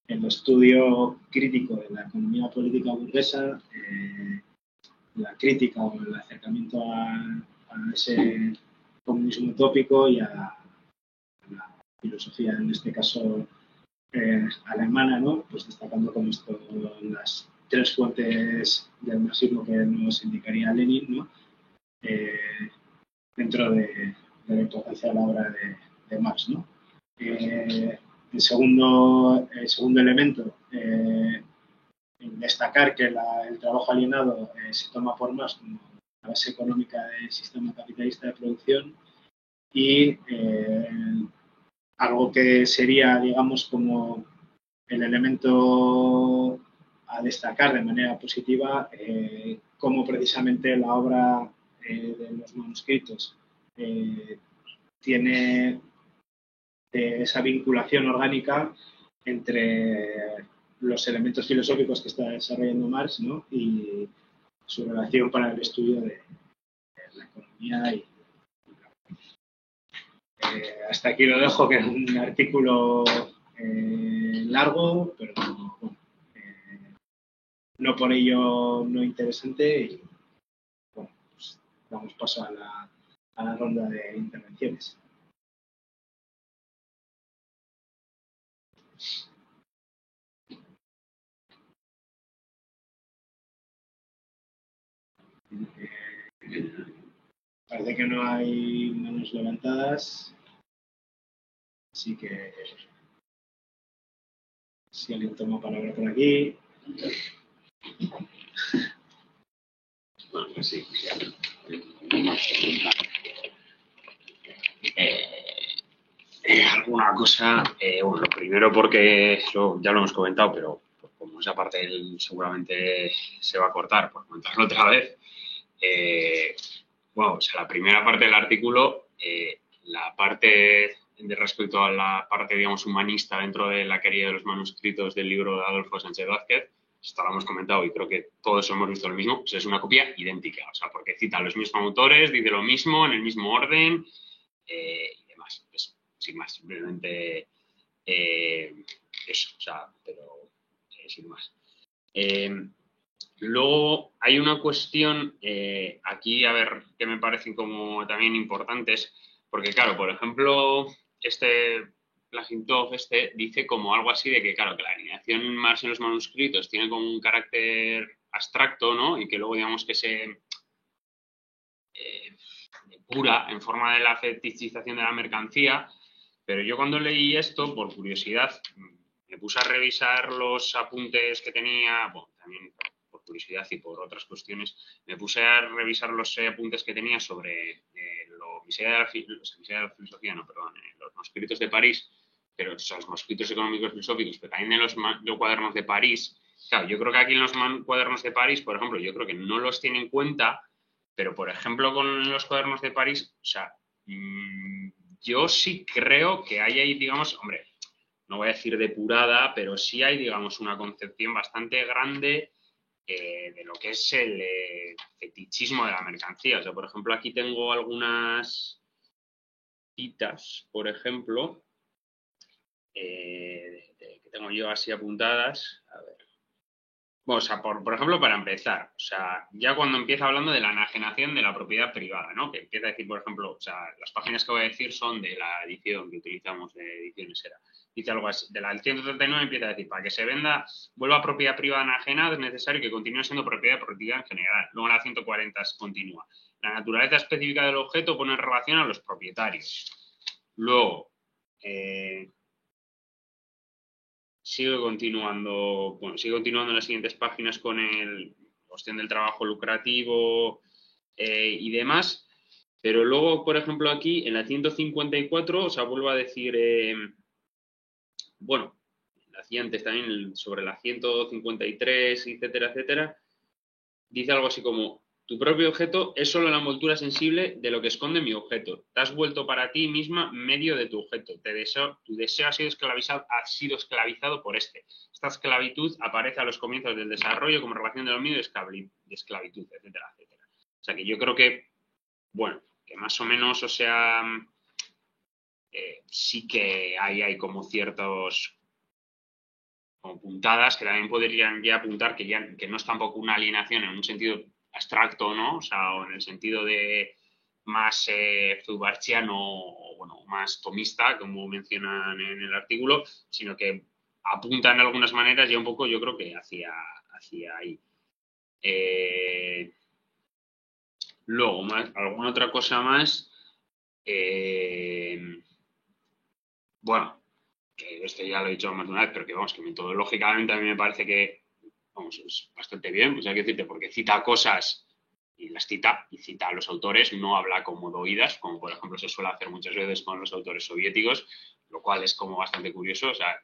el estudio crítico de la economía política burguesa, la crítica o el acercamiento a ese comunismo utópico y a la filosofía, en este caso alemana, ¿no? Pues destacando como esto las tres fuentes del marxismo que nos indicaría Lenin, ¿no? Dentro de la importancia de la obra de Marx, ¿no? El segundo elemento, destacar que el trabajo alienado se toma por Marx como la base económica del sistema capitalista de producción y algo que sería, digamos, como el elemento a destacar de manera positiva, cómo precisamente la obra de los manuscritos tiene esa vinculación orgánica entre los elementos filosóficos que está desarrollando Marx, ¿no? Y su relación para el estudio de la economía. Hasta aquí lo dejo, que es un artículo largo, pero bueno, no por ello no interesante. Y bueno, pues damos paso a la ronda de intervenciones. Parece que no hay manos levantadas, así que si alguien toma palabra por aquí. Bueno, pues sí. Alguna cosa, bueno, lo primero porque eso ya lo hemos comentado, pero como esa parte seguramente se va a cortar, por comentarlo otra vez. Bueno, o sea, la primera parte del artículo, la parte de respecto a la parte, digamos, humanista dentro de la quería de los manuscritos del libro de Adolfo Sánchez Vázquez, esto lo hemos comentado y creo que todos hemos visto lo mismo, pues es una copia idéntica, o sea, porque cita los mismos autores, dice lo mismo, en el mismo orden y demás. Pues, sin más, simplemente eso, o sea, pero sin más. Luego hay una cuestión aquí, a ver, que me parecen como también importantes, porque claro, por ejemplo, Plagintov dice como algo así de que, claro, que la alineación más en los manuscritos tiene como un carácter abstracto, ¿no? Y que luego, digamos, que se depura en forma de la fetichización de la mercancía, pero yo cuando leí esto, por curiosidad, me puse a revisar los apuntes que tenía, bueno, también por curiosidad y por otras cuestiones, me puse a revisar los apuntes que tenía sobre los miserias de la filosofía, no, perdón, los manuscritos de París, pero o sea, los manuscritos económicos filosóficos, pero también en los cuadernos de París. Claro, yo creo que aquí en los cuadernos de París, por ejemplo, yo creo que no los tiene en cuenta, pero por ejemplo con los cuadernos de París, o sea, yo sí creo que hay ahí, digamos, hombre, no voy a decir depurada, pero sí hay, digamos, una concepción bastante grande de lo que es el fetichismo de la mercancía. O sea, por ejemplo, aquí tengo algunas citas, por ejemplo, que tengo yo así apuntadas. A ver. Bueno, o sea, por ejemplo, para empezar, o sea, ya cuando empieza hablando de la enajenación de la propiedad privada, ¿no? Que empieza a decir, por ejemplo, o sea, las páginas que voy a decir son de la edición que utilizamos de Ediciones Era. Dice algo así, de la 139 empieza a decir, para que se venda, vuelva a propiedad privada enajenada, es necesario que continúe siendo propiedad en general. Luego en la 140 continúa. La naturaleza específica del objeto pone en relación a los propietarios. Luego, sigue continuando en las siguientes páginas con la cuestión del trabajo lucrativo y demás, pero luego, por ejemplo, aquí en la 154, o sea, vuelvo a decir, bueno, la hacía antes también sobre la 153, etcétera, etcétera, dice algo así como: tu propio objeto es solo la envoltura sensible de lo que esconde mi objeto. Te has vuelto para ti misma medio de tu objeto. Tu deseo ha sido esclavizado por este. Esta esclavitud aparece a los comienzos del desarrollo como relación de dominio de esclavitud, etcétera, etcétera. O sea que yo creo que, bueno, que más o menos, o sea, sí que hay como ciertos como puntadas que también podrían ya apuntar que no es tampoco una alienación en un sentido abstracto, ¿no? O sea, o en el sentido de más feubarchiano o, bueno, más tomista, como mencionan en el artículo, sino que apuntan de algunas maneras ya un poco, yo creo que hacia ahí. Luego, alguna otra cosa más. Bueno, que esto ya lo he dicho más de una vez, pero que vamos, que metodológicamente a mí me parece que, vamos, es bastante bien, pues hay que decirte, porque cita cosas y las cita, y cita a los autores, no habla como de oídas, como por ejemplo se suele hacer muchas veces con los autores soviéticos, lo cual es como bastante curioso, o sea,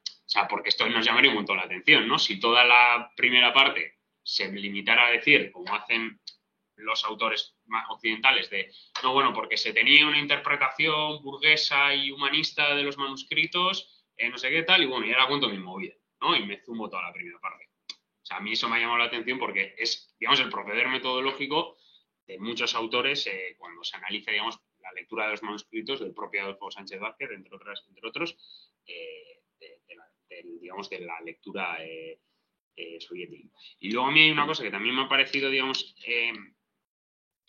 porque esto nos llamaría un montón la atención, ¿no? Si toda la primera parte se limitara a decir, como hacen los autores occidentales, de, no, bueno, porque se tenía una interpretación burguesa y humanista de los manuscritos, no sé qué tal, y bueno, y ahora cuento mi movida, ¿no? Y me zumbo toda la primera parte. O sea, a mí eso me ha llamado la atención porque es, digamos, el proceder metodológico muchos autores cuando se analiza, digamos, la lectura de los manuscritos del propio Adolfo Sánchez Vázquez, entre otros, digamos, de la lectura soviética. Y luego a mí hay una cosa que también me ha parecido, digamos,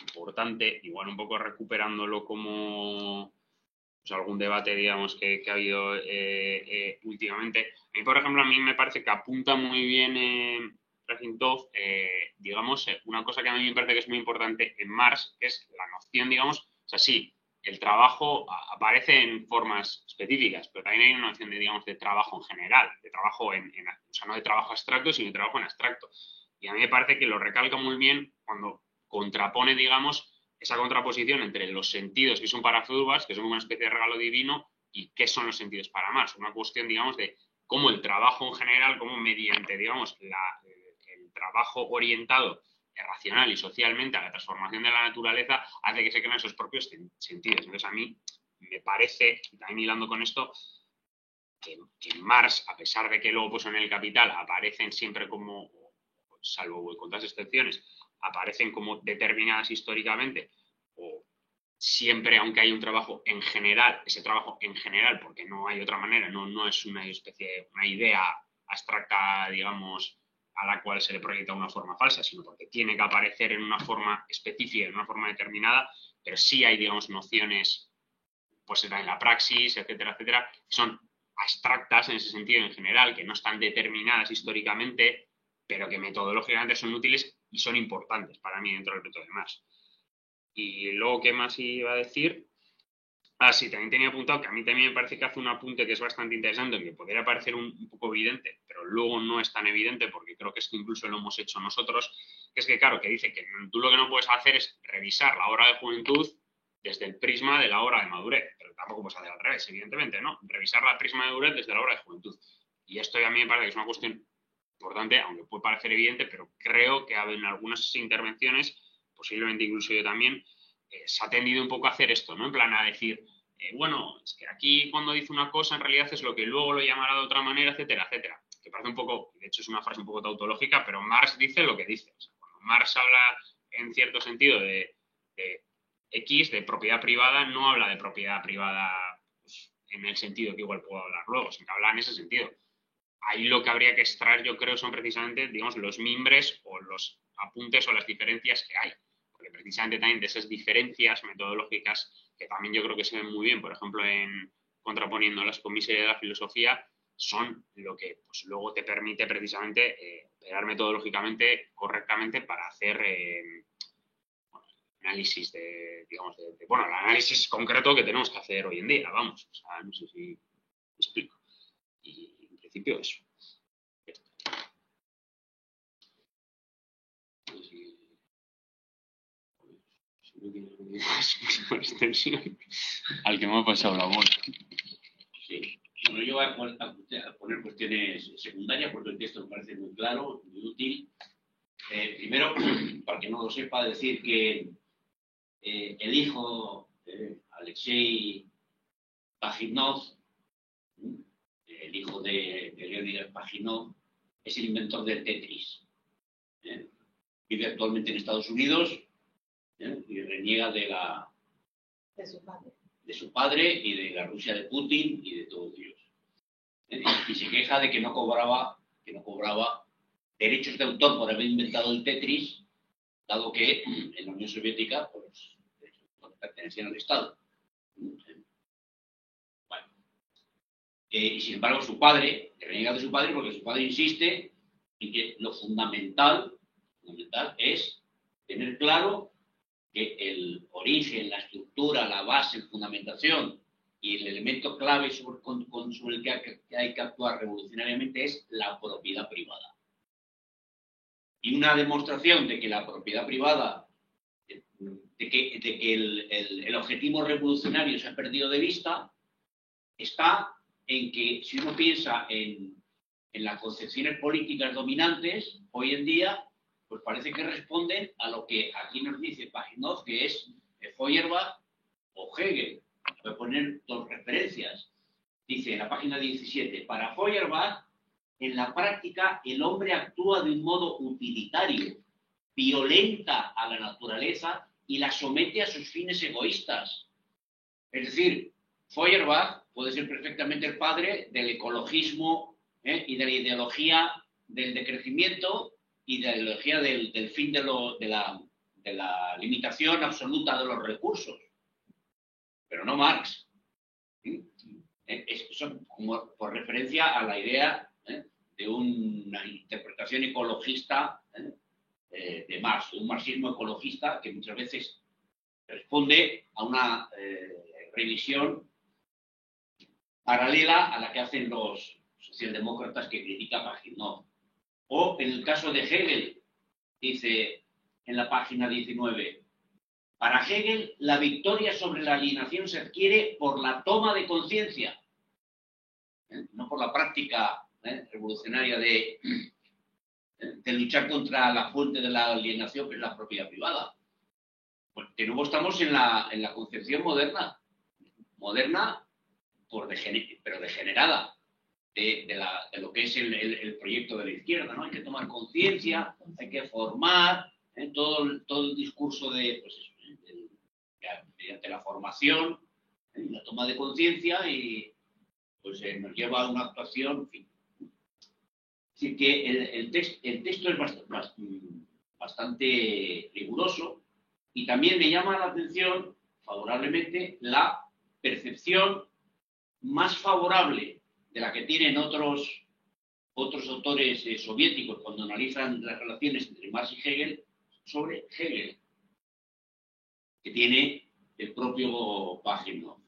importante, igual un poco recuperándolo como pues, algún debate, digamos, que ha habido últimamente. A mí, por ejemplo, a mí me parece que apunta muy bien Rekhintov, digamos, una cosa que a mí me parece que es muy importante en Marx, que es la noción, digamos, o sea, sí, el trabajo aparece en formas específicas, pero también hay una noción de, digamos, de trabajo en general, de trabajo o sea, no de trabajo abstracto, sino de trabajo en abstracto. Y a mí me parece que lo recalca muy bien cuando contrapone, digamos, esa contraposición entre los sentidos que son para Feuerbach, que son una especie de regalo divino, y qué son los sentidos para Marx. Una cuestión, digamos, de cómo el trabajo en general, cómo mediante, digamos, el trabajo orientado racional y socialmente a la transformación de la naturaleza hace que se creen esos propios sentidos. Entonces, a mí me parece, y también hilando con esto, que Marx, a pesar de que luego pues, en el Capital aparecen siempre como, salvo con otras excepciones, aparecen como determinadas históricamente, o siempre, aunque hay un trabajo en general, ese trabajo en general, porque no hay otra manera, no es una especie, una idea abstracta, digamos, a la cual se le proyecta una forma falsa, sino porque tiene que aparecer en una forma específica, en una forma determinada, pero sí hay, digamos, nociones, pues en la praxis, etcétera, etcétera, que son abstractas en ese sentido en general, que no están determinadas históricamente, pero que metodológicamente son útiles y son importantes para mí dentro del método de Marx. Y luego, ¿qué más iba a decir? Sí, también tenía apuntado que a mí también me parece que hace un apunte que es bastante interesante, que podría parecer un poco evidente, pero luego no es tan evidente porque creo que es que incluso lo hemos hecho nosotros, que es que, claro, que dice que tú lo que no puedes hacer es revisar la obra de juventud desde el prisma de la obra de madurez, pero tampoco puedes hacer al revés, evidentemente, ¿no? Revisar la prisma de madurez desde la obra de juventud. Y esto a mí me parece que es una cuestión importante, aunque puede parecer evidente, pero creo que en algunas intervenciones, posiblemente incluso yo también, se ha tendido un poco a hacer esto, ¿no? En plan a decir, bueno, es que aquí cuando dice una cosa en realidad es lo que luego lo llamará de otra manera, etcétera, etcétera. Que parece un poco, de hecho es una frase un poco tautológica, pero Marx dice lo que dice. O sea, cuando Marx habla en cierto sentido de X, de propiedad privada, no habla de propiedad privada pues, en el sentido que igual puedo hablar luego, sino que habla en ese sentido. Ahí lo que habría que extraer, yo creo, son precisamente, digamos, los mimbres o los apuntes o las diferencias que hay. Porque precisamente también de esas diferencias metodológicas, que también yo creo que se ven muy bien, por ejemplo, contraponiéndolas con miseria de la filosofía, son lo que pues, luego te permite precisamente operar metodológicamente correctamente para hacer análisis digamos, bueno, el análisis concreto que tenemos que hacer hoy en día, vamos. O sea, no sé si me explico. Y en principio eso. Al que me ha pasado la voz. Sí. Bueno, yo voy a poner cuestiones secundarias porque el texto me parece muy claro, muy útil. Primero, para que no lo sepa, decir que el hijo Alexei Pajitnov, el hijo de Leonid Pajitnov, es el inventor del Tetris. Vive actualmente en Estados Unidos y reniega de su padre y de la Rusia de Putin y de todos ellos. Y se queja de que no cobraba derechos de autor por haber inventado el Tetris, dado que en la Unión Soviética pues, pertenecían al Estado. Bueno. Y sin embargo su padre, reniega de su padre porque su padre insiste en que lo fundamental es tener claro que el origen, la estructura, la base, la fundamentación y el elemento clave sobre el que hay que actuar revolucionariamente es la propiedad privada. Y una demostración de que la propiedad privada, de que el objetivo revolucionario se ha perdido de vista, está en que si uno piensa en las concepciones políticas dominantes hoy en día, pues parece que responden a lo que aquí nos dice Pajitnov, que es Feuerbach o Hegel. Voy a poner dos referencias. Dice en la página 17, para Feuerbach, en la práctica el hombre actúa de un modo utilitario, violenta a la naturaleza y la somete a sus fines egoístas. Es decir, Feuerbach puede ser perfectamente el padre del ecologismo y de la ideología del decrecimiento y de la ideología del fin de la limitación absoluta de los recursos. Pero no Marx. Eso como por referencia a la idea de una interpretación ecologista de Marx, un marxismo ecologista que muchas veces responde a una revisión paralela a la que hacen los socialdemócratas que critican a Pajitnov. O en el caso de Hegel, dice en la página 19, para Hegel la victoria sobre la alienación se adquiere por la toma de conciencia, no por la práctica revolucionaria de luchar contra la fuente de la alienación, que es la propiedad privada. Pues de nuevo estamos en la concepción moderna pero degenerada de lo que es el proyecto de la izquierda, ¿no? Hay que tomar conciencia, hay que formar, todo el discurso mediante la formación, la toma de conciencia y pues nos lleva a una actuación, en fin. Así que el texto es bastante riguroso y también me llama la atención favorablemente la percepción más favorable de la que tienen otros autores soviéticos cuando analizan las relaciones entre Marx y Hegel sobre Hegel, que tiene el propio Pajitnov.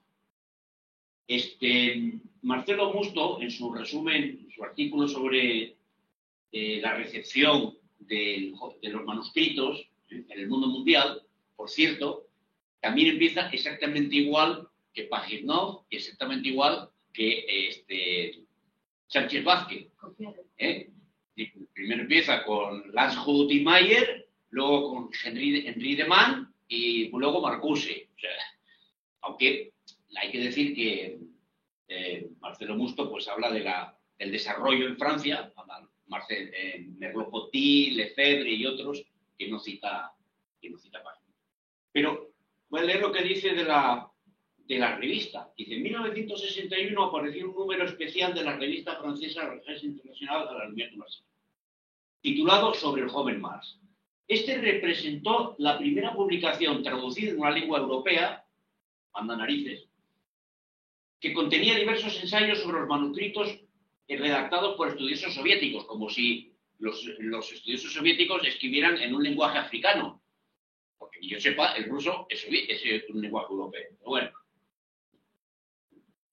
Marcelo Musto, en su resumen, en su artículo sobre la recepción de los manuscritos en el mundo mundial, por cierto, también empieza exactamente igual que Pajitnov y exactamente igual que Sánchez Vázquez. Primero empieza con Landshut y Mayer, luego con Henri de Man y luego Marcuse. O sea, aunque hay que decir que Marcelo Musto pues habla del desarrollo en Francia, Merleau-Ponty, Lefebvre y otros que no cita Pajitnov. Pero voy a leer lo que dice de la revista. Dice, en 1961 apareció un número especial de la revista francesa Recherche Internacional de la Lumière Marxiste, titulado Sobre el joven Marx. Este representó la primera publicación traducida en una lengua europea, manda narices, que contenía diversos ensayos sobre los manuscritos redactados por estudiosos soviéticos, como si los estudiosos soviéticos escribieran en un lenguaje africano. Porque yo sepa, el ruso es un lenguaje europeo. Pero bueno.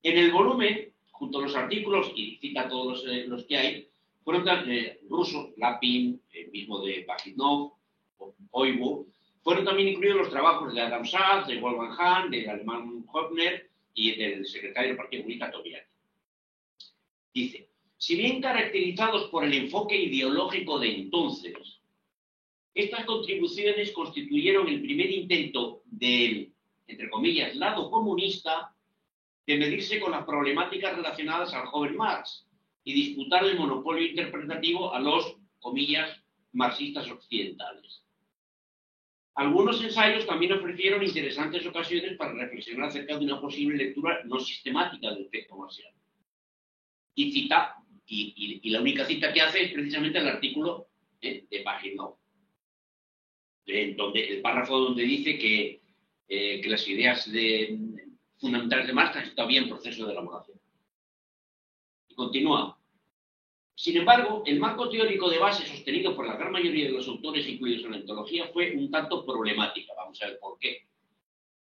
En el volumen, junto a los artículos, y cita todos los que hay, fueron rusos, Lapin, el mismo de Pajitnov, Oibo, fueron también incluidos los trabajos de Adam Schatz, de Wolfgang Hahn, del alemán Höppner y del secretario del Partido Comunista Togliatti. Dice, si bien caracterizados por el enfoque ideológico de entonces, estas contribuciones constituyeron el primer intento del, entre comillas, lado comunista de medirse con las problemáticas relacionadas al joven Marx y disputar el monopolio interpretativo a los, comillas, marxistas occidentales. Algunos ensayos también ofrecieron interesantes ocasiones para reflexionar acerca de una posible lectura no sistemática del texto marxiano. Y cita, y la única cita que hace es precisamente el artículo de Pajitnov, donde el párrafo donde dice que las ideas fundamentales de Marx están todavía en proceso de elaboración. Y continúa. Sin embargo, el marco teórico de base sostenido por la gran mayoría de los autores incluidos en la antología fue un tanto problemática. Vamos a ver por qué.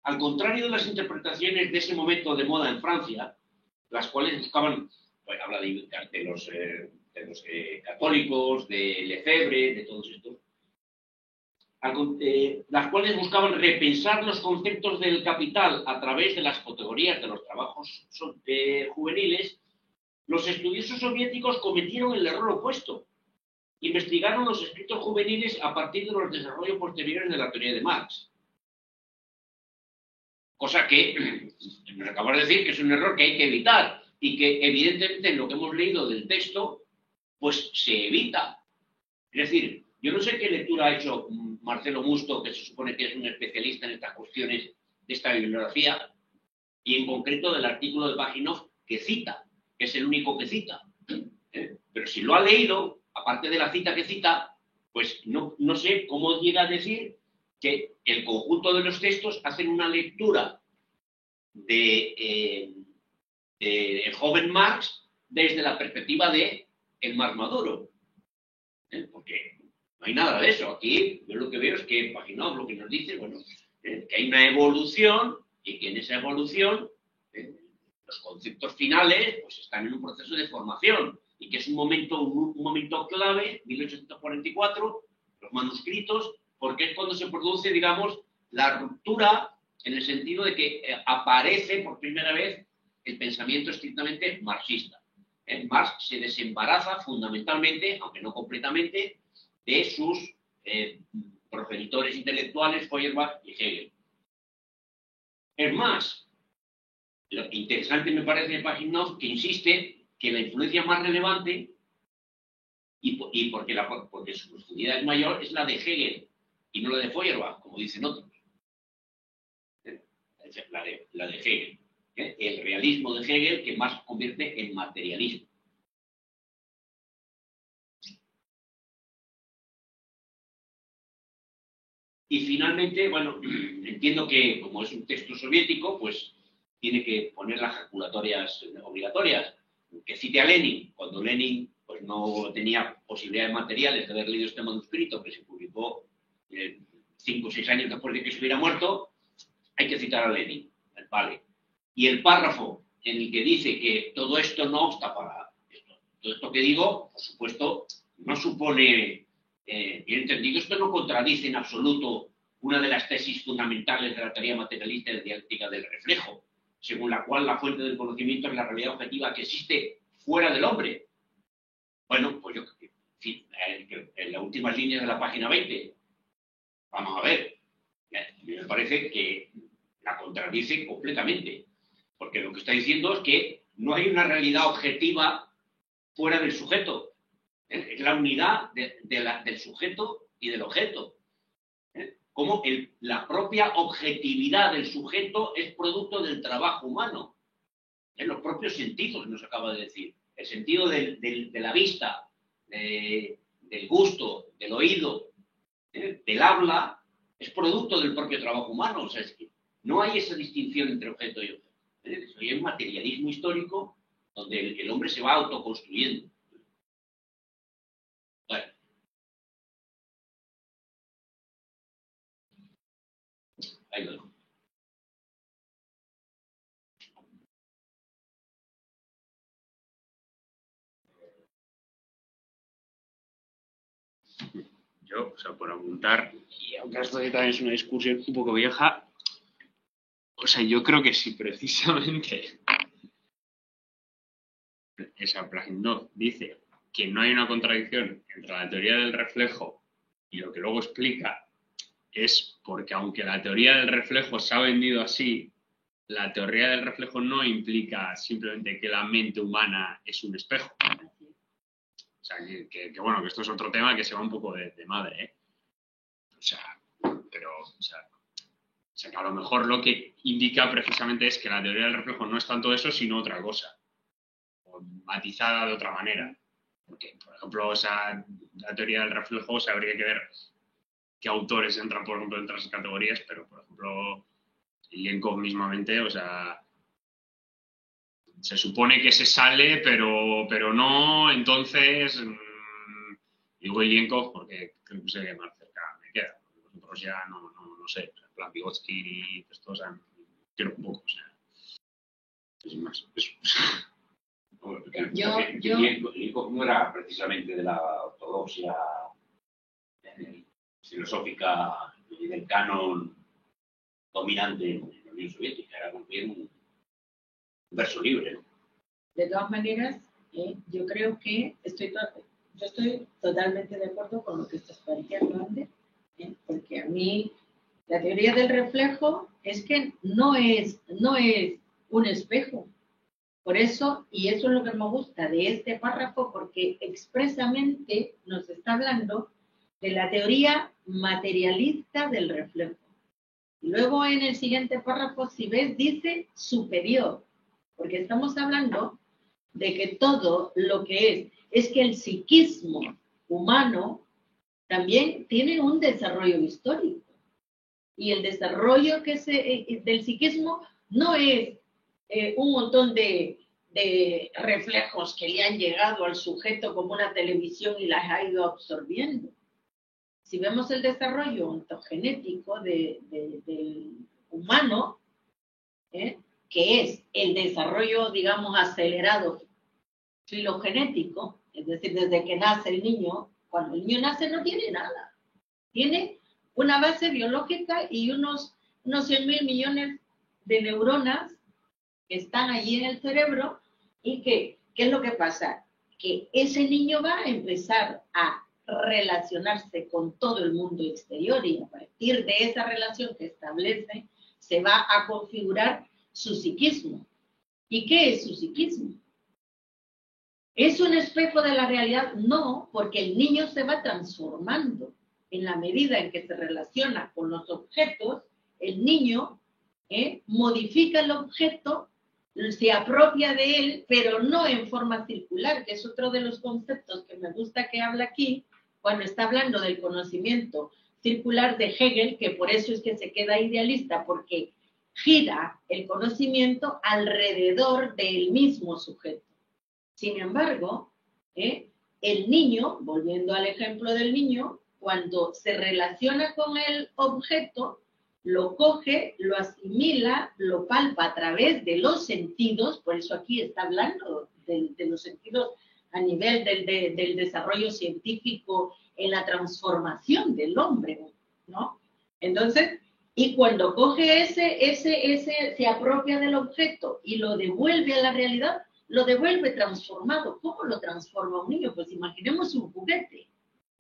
Al contrario de las interpretaciones de ese momento de moda en Francia, las cuales buscaban, bueno, habla de los católicos, de Lefebvre, de todos estos, las cuales buscaban repensar los conceptos del capital a través de las categorías de los trabajos juveniles, los estudiosos soviéticos cometieron el error opuesto. Investigaron los escritos juveniles a partir de los desarrollos posteriores de la teoría de Marx. Cosa que nos acabamos de decir que es un error que hay que evitar y que evidentemente en lo que hemos leído del texto pues se evita. Es decir, Yo no sé qué lectura ha hecho Marcelo Musto, que se supone que es un especialista en estas cuestiones de esta bibliografía, y en concreto del artículo de Pajinov que cita, que es el único que cita. Pero si lo ha leído, aparte de la cita que cita, pues no sé cómo llega a decir que el conjunto de los textos hacen una lectura de el joven Marx desde la perspectiva de el Marx maduro. Porque no hay nada de eso. Aquí yo lo que veo es que Pajinov lo que nos dice, bueno, que hay una evolución y que en esa evolución los conceptos finales pues están en un proceso de formación y que es un momento clave, 1844, los manuscritos, porque es cuando se produce, digamos, la ruptura en el sentido de que aparece por primera vez el pensamiento estrictamente marxista. Marx se desembaraza fundamentalmente, aunque no completamente, de sus progenitores intelectuales, Feuerbach y Hegel. Es más, lo interesante me parece de Pajinov que insiste que la influencia más relevante, y porque su profundidad es mayor, es la de Hegel y no la de Feuerbach, como dicen otros. La de Hegel. El realismo de Hegel que más convierte en materialismo. Y finalmente, bueno, entiendo que como es un texto soviético, pues tiene que poner las jaculatorias obligatorias. Que cite a Lenin, cuando Lenin pues no tenía posibilidades materiales de haber leído este manuscrito que se publicó 5 o 6 años después de que se hubiera muerto, hay que citar a Lenin, vale. Y el párrafo en el que dice que todo esto no obsta para esto, todo esto que digo, por supuesto, no supone, bien entendido, esto no contradice en absoluto una de las tesis fundamentales de la teoría materialista y de la dialéctica del reflejo, según la cual la fuente del conocimiento es la realidad objetiva que existe fuera del hombre. Bueno, pues yo, en fin, en las últimas líneas de la página 20, vamos a ver, a mí me parece que la contradice completamente, porque lo que está diciendo es que no hay una realidad objetiva fuera del sujeto. Es la unidad del sujeto y del objeto. Como la propia objetividad del sujeto es producto del trabajo humano. En los propios sentidos, nos acaba de decir. El sentido de la vista, del gusto, del oído, del habla, es producto del propio trabajo humano. O sea, es que no hay esa distinción entre objeto y objeto. Hay un materialismo histórico donde el hombre se va autoconstruyendo. Bueno. Ahí lo dejo. Yo, o sea, por apuntar, y aunque esto también es una discusión un poco vieja, o sea, yo creo que si precisamente esa Pajinov dice que no hay una contradicción entre la teoría del reflejo y lo que luego explica, es porque aunque la teoría del reflejo se ha vendido así, la teoría del reflejo no implica simplemente que la mente humana es un espejo. O sea, que bueno, que esto es otro tema que se va un poco de madre, ¿eh? O sea, pero, o sea, que a lo mejor lo que indica precisamente es que la teoría del reflejo no es tanto eso, sino otra cosa, o matizada de otra manera. Porque, por ejemplo, o sea, la teoría del reflejo, o sea, habría que ver qué autores entran, por ejemplo, en otras categorías, pero, por ejemplo, Ilienkov mismamente, o sea, se supone que se sale, pero no, entonces, digo Ilienkov porque creo que sé que más cerca me queda. Los otros ya no sé, en plan Vygotsky y esto, o sea, quiero un poco, o sea, sin más, eso. Ilienkov no era precisamente de la ortodoxia filosófica y del canon dominante en la Unión Soviética, era más bien un verso libre, ¿no? De todas maneras, yo creo que yo estoy totalmente de acuerdo con lo que estás planteando, Ander, porque a mí la teoría del reflejo es que no es un espejo. Por eso, y eso es lo que me gusta de este párrafo, porque expresamente nos está hablando de la teoría materialista del reflejo. Y luego en el siguiente párrafo, si ves, dice superior, porque estamos hablando de que todo lo que es que el psiquismo humano también tiene un desarrollo histórico. Y el desarrollo del psiquismo no es un montón de reflejos que le han llegado al sujeto como una televisión y las ha ido absorbiendo. Si vemos el desarrollo ontogenético del humano, que es el desarrollo, digamos, acelerado filogenético, es decir, desde que nace el niño, cuando el niño nace no tiene nada. Tiene una base biológica y unos 100.000 millones de neuronas que están allí en el cerebro y ¿qué es lo que pasa? Que ese niño va a empezar a relacionarse con todo el mundo exterior y a partir de esa relación que establece se va a configurar su psiquismo. ¿Y qué es su psiquismo? ¿Es un espejo de la realidad? No, porque el niño se va transformando. En la medida en que se relaciona con los objetos, el niño modifica el objeto, se apropia de él, pero no en forma circular, que es otro de los conceptos que me gusta que habla aquí, cuando está hablando del conocimiento circular de Hegel, que por eso es que se queda idealista, porque gira el conocimiento alrededor del mismo sujeto. Sin embargo, el niño, volviendo al ejemplo del niño, cuando se relaciona con el objeto, lo coge, lo asimila, lo palpa a través de los sentidos, por eso aquí está hablando de los sentidos a nivel del desarrollo científico en la transformación del hombre, ¿no? Entonces, y cuando coge se apropia del objeto y lo devuelve a la realidad, lo devuelve transformado. ¿Cómo lo transforma un niño? Pues imaginemos un juguete.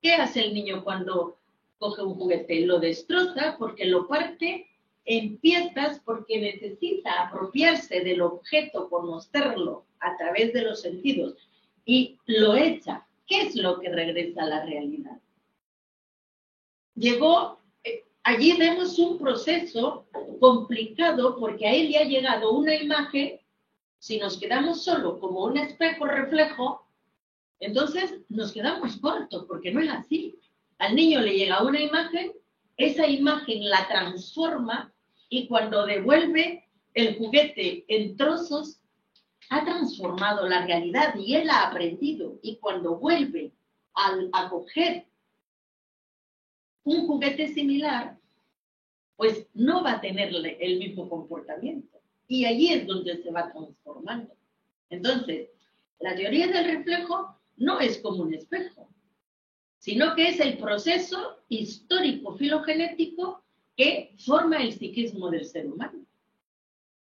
¿Qué hace el niño cuando coge un juguete? Lo destroza porque lo parte en piezas porque necesita apropiarse del objeto, conocerlo a través de los sentidos y lo echa. ¿Qué es lo que regresa a la realidad? Allí vemos un proceso complicado porque a él le ha llegado una imagen. Si nos quedamos solo como un espejo reflejo, entonces nos quedamos cortos, porque no es así. Al niño le llega una imagen, esa imagen la transforma y cuando devuelve el juguete en trozos, ha transformado la realidad y él ha aprendido. Y cuando vuelve a coger un juguete similar, pues no va a tener el mismo comportamiento. Y allí es donde se va transformando. Entonces, la teoría del reflejo no es como un espejo, sino que es el proceso histórico filogenético que forma el psiquismo del ser humano.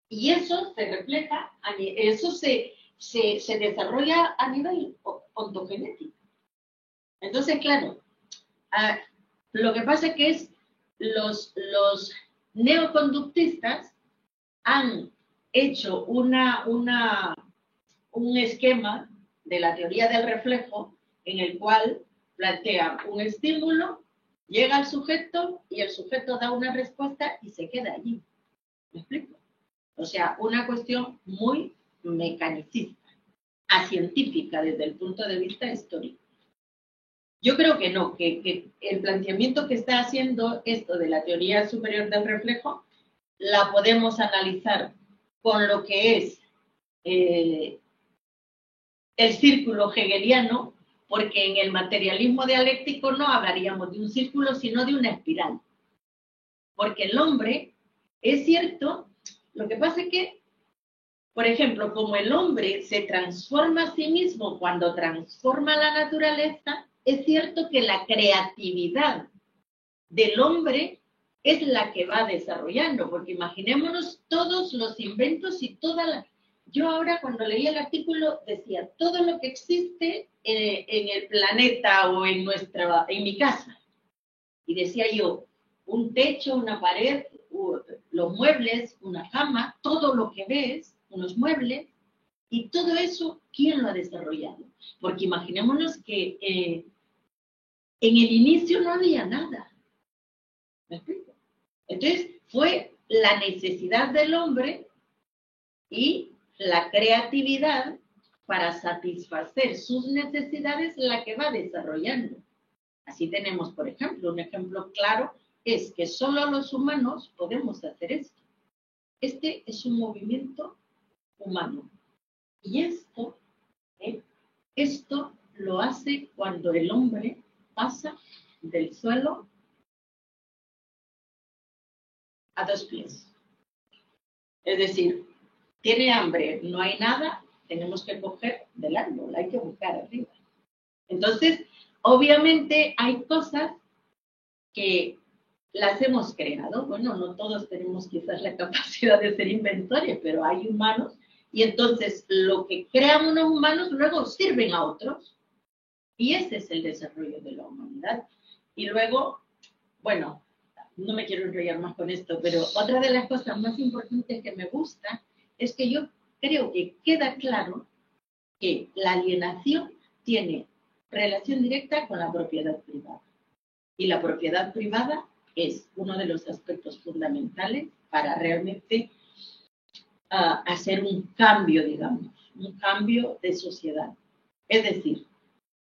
Y eso se refleja, eso se desarrolla a nivel ontogenético. Entonces, claro, lo que pasa es que los neoconductistas han hecho un esquema de la teoría del reflejo en el cual plantea un estímulo, llega al sujeto y el sujeto da una respuesta y se queda allí. ¿Me explico? O sea, una cuestión muy mecanicista, acientífica desde el punto de vista histórico. Yo creo que no, que el planteamiento que está haciendo esto de la teoría superior del reflejo la podemos analizar con lo que es el círculo hegeliano, porque en el materialismo dialéctico no hablaríamos de un círculo, sino de una espiral. Porque el hombre, es cierto, lo que pasa es que, por ejemplo, como el hombre se transforma a sí mismo cuando transforma la naturaleza, es cierto que la creatividad del hombre es la que va desarrollando, porque imaginémonos todos los inventos y toda la... Yo ahora cuando leí el artículo decía, todo lo que existe en el planeta o en mi casa. Y decía yo, un techo, una pared, los muebles, una cama, todo lo que ves, unos muebles, y todo eso, ¿quién lo ha desarrollado? Porque imaginémonos que en el inicio no había nada. ¿Me explico? Entonces, fue la necesidad del hombre y la creatividad para satisfacer sus necesidades la que va desarrollando. Así tenemos, por ejemplo, un ejemplo claro es que solo los humanos podemos hacer esto. Este es un movimiento humano. Y esto lo hace cuando el hombre pasa del suelo a 2 pies. Es decir, tiene hambre, no hay nada, tenemos que coger del árbol, hay que buscar arriba. Entonces, obviamente hay cosas que las hemos creado. Bueno, no todos tenemos quizás la capacidad de ser inventores, pero hay humanos, y entonces lo que crean unos humanos luego sirven a otros. Y ese es el desarrollo de la humanidad. Y luego, bueno, no me quiero enrollar más con esto, pero otra de las cosas más importantes que me gusta es que yo creo que queda claro que la alienación tiene relación directa con la propiedad privada. Y la propiedad privada es uno de los aspectos fundamentales para realmente hacer un cambio, digamos, un cambio de sociedad. Es decir,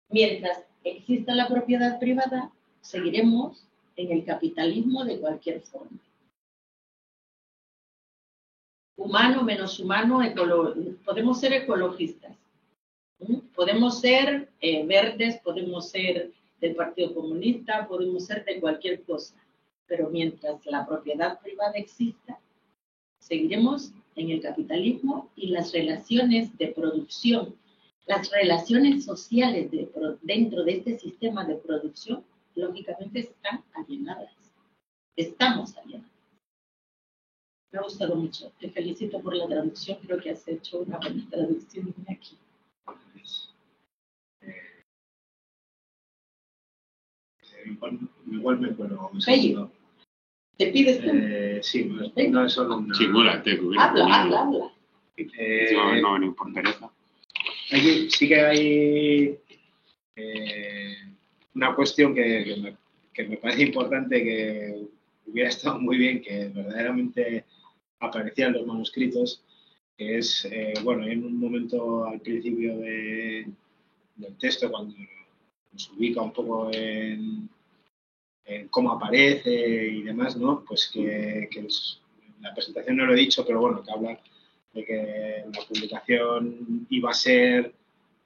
mientras exista la propiedad privada, seguiremos en el capitalismo de cualquier forma. Humano, menos humano, podemos ser ecologistas, podemos ser verdes, podemos ser del Partido Comunista, podemos ser de cualquier cosa, pero mientras la propiedad privada exista, seguiremos en el capitalismo y las relaciones de producción, las relaciones sociales dentro de este sistema de producción, lógicamente están alienadas. Estamos alienados. Me ha gustado mucho. Te felicito por la traducción. Creo que has hecho una buena traducción aquí. Igual me puedo... ¿Te pides tú? Sí, no es solo una... Sí, Habla. No, ni por pereza. Sí que hay una cuestión que me parece importante, que hubiera estado muy bien que verdaderamente aparecía en los manuscritos, que es, bueno, en un momento al principio del texto, cuando nos ubica un poco en cómo aparece y demás, ¿no? Pues que la presentación no lo he dicho, pero bueno, que habla de que la publicación iba a ser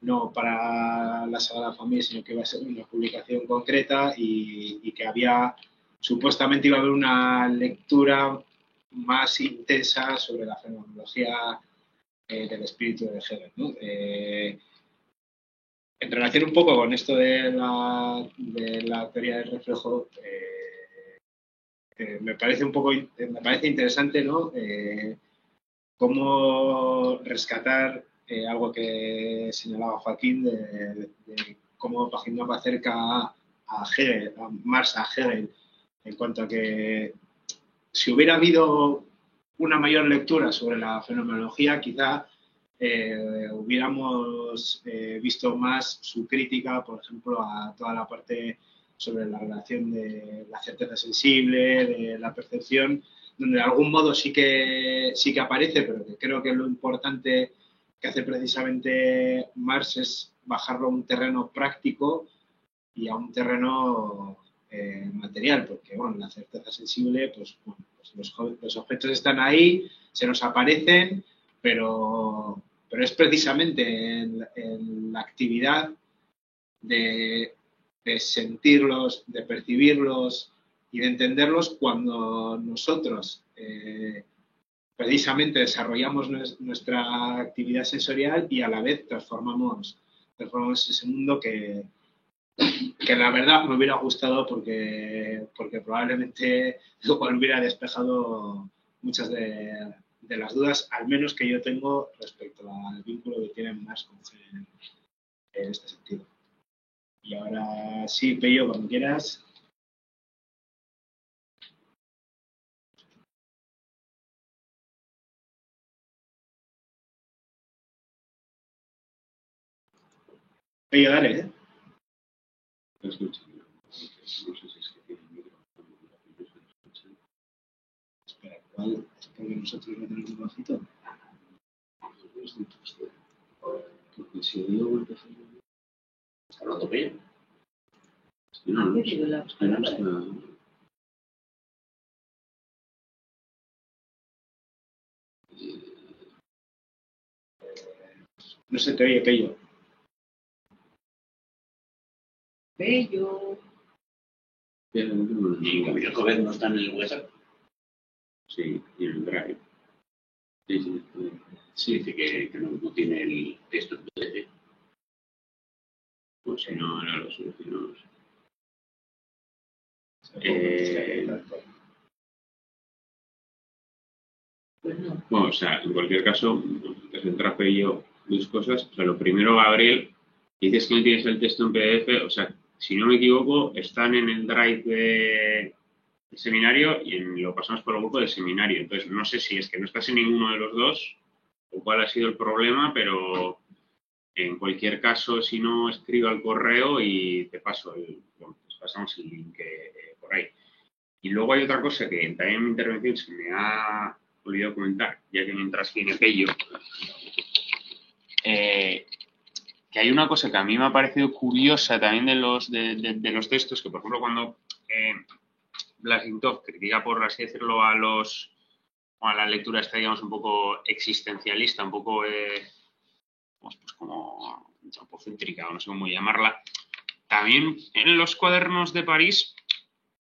no para la Sagrada Familia, sino que iba a ser una publicación concreta y que supuestamente iba a haber una lectura más intensa sobre la fenomenología del espíritu de Hegel, ¿no? En relación un poco con esto de la teoría del reflejo, me parece interesante, ¿no? Cómo rescatar algo que señalaba Joaquín de cómo paginaba acerca a Hegel, a Marx, a Hegel, en cuanto a que si hubiera habido una mayor lectura sobre la fenomenología, quizá hubiéramos visto más su crítica, por ejemplo, a toda la parte sobre la relación de la certeza sensible, de la percepción, donde de algún modo sí que aparece, pero que creo que lo importante que hace precisamente Marx es bajarlo a un terreno práctico y a un terreno material, porque bueno, la certeza sensible, pues, bueno, pues los objetos están ahí, se nos aparecen, pero es precisamente en la actividad de sentirlos, de percibirlos y de entenderlos cuando nosotros precisamente desarrollamos nuestra actividad sensorial y a la vez transformamos ese mundo que la verdad me hubiera gustado porque probablemente igual hubiera despejado muchas de las dudas, al menos que yo tengo respecto al vínculo que tienen más con Hegel en este sentido. Y ahora sí, Pello, cuando quieras. Pello, dale, ¿eh? Te escucho. No sé si es que tiene micro. Espera, ¿cuál? ¿Es porque nosotros no tenemos bajito? Porque si yo digo golpe ¿Está hablando bien? es que no, ¿Ha no, pedido la es que no palabra? está. No se te oye, Pello. Bello. Pero no tengo Y nada. Camilo Jovet no está en el WhatsApp. Sí, y el drive. Sí, sí. Sí, dice que no tiene el texto en PDF. Pues si no, ahora lo solucionamos. Pues no. Bueno, o sea, en cualquier caso, antes de entrar yo dos cosas. O sea, lo primero, Gabriel, dices que no tienes el texto en PDF. O sea, si no me equivoco, están en el drive del seminario y lo pasamos por el grupo del seminario. Entonces, no sé si es que no estás en ninguno de los dos o cuál ha sido el problema, pero en cualquier caso, si no, escribo al correo y te paso bueno, pues pasamos el link por ahí. Y luego hay otra cosa que también en mi intervención se me ha olvidado comentar, ya que mientras viene Pello, que hay una cosa que a mí me ha parecido curiosa también de los textos, que por ejemplo cuando Blasintov critica, por así decirlo, a la lectura esta, digamos, un poco existencialista, un poco pues como antropocéntrica, o no sé cómo llamarla, también en los cuadernos de París,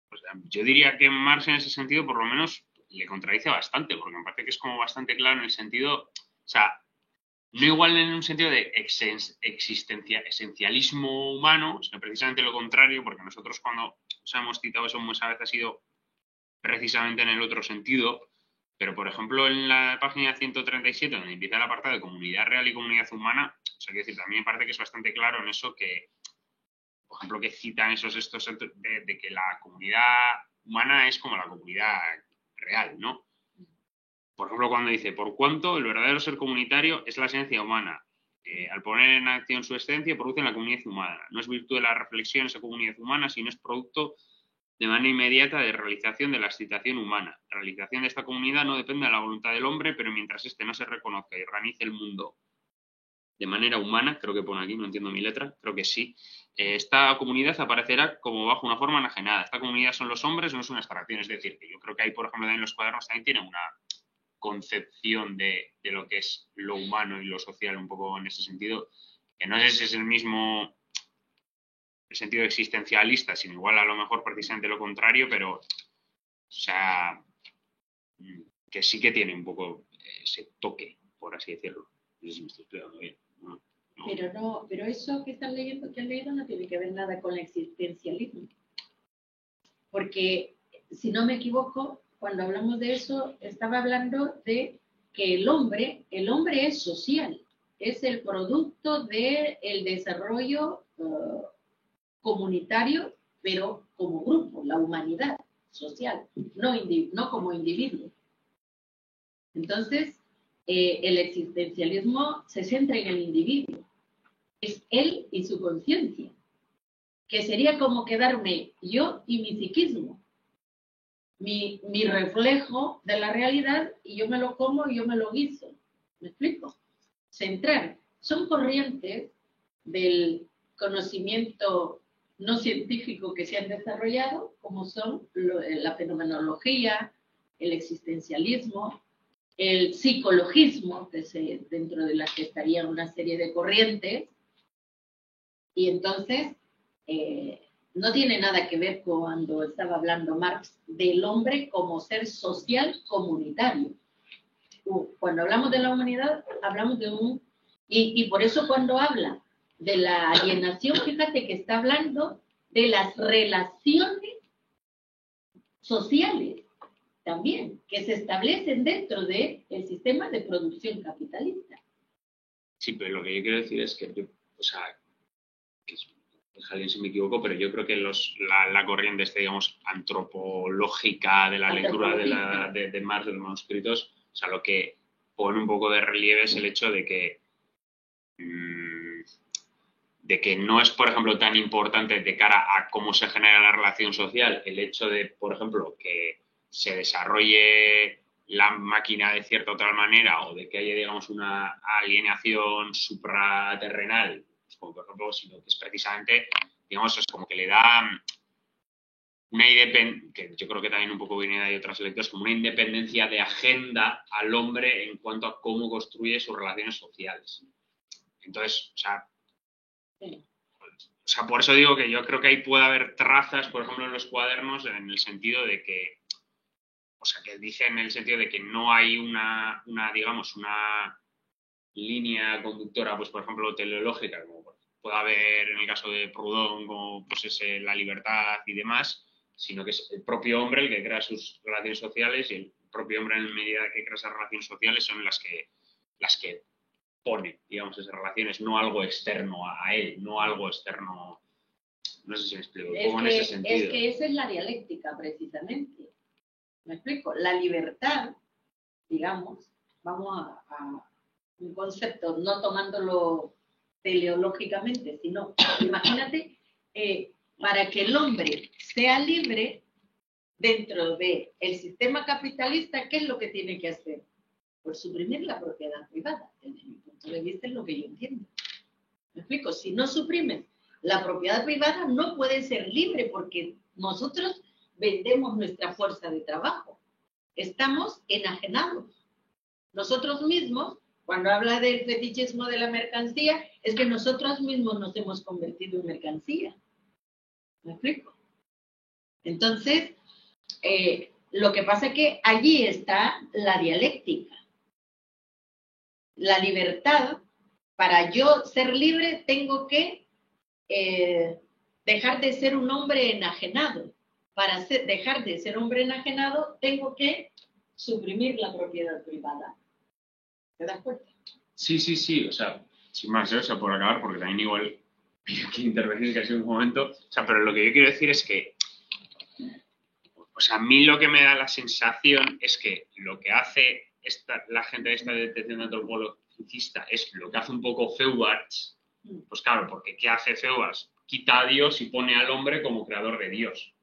pues, yo diría que Marx en ese sentido por lo menos le contradice bastante, porque me parece que es como bastante claro en el sentido, o sea, no igual en un sentido de esencialismo humano, sino precisamente lo contrario, porque nosotros cuando os hemos citado eso muchas veces ha sido precisamente en el otro sentido, pero por ejemplo en la página 137, donde empieza el apartado de comunidad real y comunidad humana, o sea, quiero decir, también me parece que es bastante claro en eso que, por ejemplo, que citan estos de que la comunidad humana es como la comunidad real, ¿no? Por ejemplo, cuando dice, por cuanto el verdadero ser comunitario es la esencia humana. Al poner en acción su esencia, produce la comunidad humana. No es virtud de la reflexión esa comunidad humana, sino es producto de manera inmediata de realización de la excitación humana. La realización de esta comunidad no depende de la voluntad del hombre, pero mientras éste no se reconozca y organice el mundo de manera humana, creo que pone aquí, no entiendo mi letra, creo que sí, esta comunidad aparecerá como bajo una forma enajenada. Esta comunidad son los hombres, no es una abstracción. Es decir, que yo creo que ahí, por ejemplo, en los cuadernos también tiene una concepción de lo que es lo humano y lo social un poco en ese sentido, que no sé si es el mismo el sentido existencialista, sino igual a lo mejor precisamente lo contrario, pero o sea, que sí que tiene un poco ese toque, por así decirlo. No sé si me estoy explicando bien. No. Pero eso que están leyendo, que han leído, no tiene que ver nada con el existencialismo. Porque, si no me equivoco, cuando hablamos de eso, estaba hablando de que el hombre es social, es el producto del desarrollo comunitario, pero como grupo, la humanidad social, no como individuo. Entonces, el existencialismo se centra en el individuo, es él y su conciencia, que sería como quedarme yo y mi psiquismo, mi reflejo de la realidad, y yo me lo como y yo me lo guiso. ¿Me explico? Centrar. Son corrientes del conocimiento no científico que se han desarrollado, como son la fenomenología, el existencialismo, el psicologismo, dentro de la que estaría una serie de corrientes, y entonces no tiene nada que ver cuando estaba hablando Marx del hombre como ser social comunitario. Cuando hablamos de la humanidad, hablamos de y por eso cuando habla de la alienación, fíjate que está hablando de las relaciones sociales también, que se establecen dentro del sistema de producción capitalista. Sí, pero lo que yo quiero decir es que, Jalín si me equivoco, pero yo creo que la corriente digamos, antropológica de la lectura de Marx, de los manuscritos, o sea, lo que pone un poco de relieve es el hecho de que de que no es, por ejemplo, tan importante de cara a cómo se genera la relación social el hecho de, por ejemplo, que se desarrolle la máquina de cierta o tal manera o de que haya, digamos, una alienación supraterrenal, pues como por ejemplo, sino que es precisamente, digamos, es como que le da una independencia, que yo creo que también un poco viene de otras lecturas, como una independencia de agenda al hombre en cuanto a cómo construye sus relaciones sociales. Entonces, o sea, por eso digo que yo creo que ahí puede haber trazas, por ejemplo, en los cuadernos, en el sentido de que, o sea, que dice en el sentido de que no hay una digamos, una línea conductora, pues, por ejemplo, teleológica, como puede haber en el caso de Proudhon, como pues la libertad y demás, sino que es el propio hombre el que crea sus relaciones sociales y el propio hombre, en medida que crea esas relaciones sociales, son las que pone, digamos, esas relaciones, no algo externo a él, no algo externo, no sé si me explico, un poco en ese sentido. Es que esa es la dialéctica, precisamente. ¿Me explico? La libertad, digamos, vamos a un concepto, no tomándolo teleológicamente, sino, imagínate, para que el hombre sea libre dentro del sistema capitalista, ¿qué es lo que tiene que hacer? Pues suprimir la propiedad privada. Desde mi punto de vista es lo que yo entiendo. ¿Me explico? Si no suprimes la propiedad privada, no puede ser libre porque nosotros vendemos nuestra fuerza de trabajo. Estamos enajenados. Nosotros mismos, cuando habla del fetichismo de la mercancía, es que nosotros mismos nos hemos convertido en mercancía. ¿Me explico? Entonces, lo que pasa es que allí está la dialéctica. La libertad, para yo ser libre, tengo que dejar de ser un hombre enajenado. Para dejar de ser hombre enajenado, tengo que suprimir la propiedad privada. ¿Te das cuenta? Sí, o sea, sin más, o sea, por acabar, porque también igual que intervenir casi un momento, o sea, pero lo que yo quiero decir es que, o sea, a mí lo que me da la sensación es que lo que hace la gente de esta detección antropologicista es lo que hace un poco Feuerbach, pues claro, porque ¿qué hace Feuerbach? Quita a Dios y pone al hombre como creador de Dios.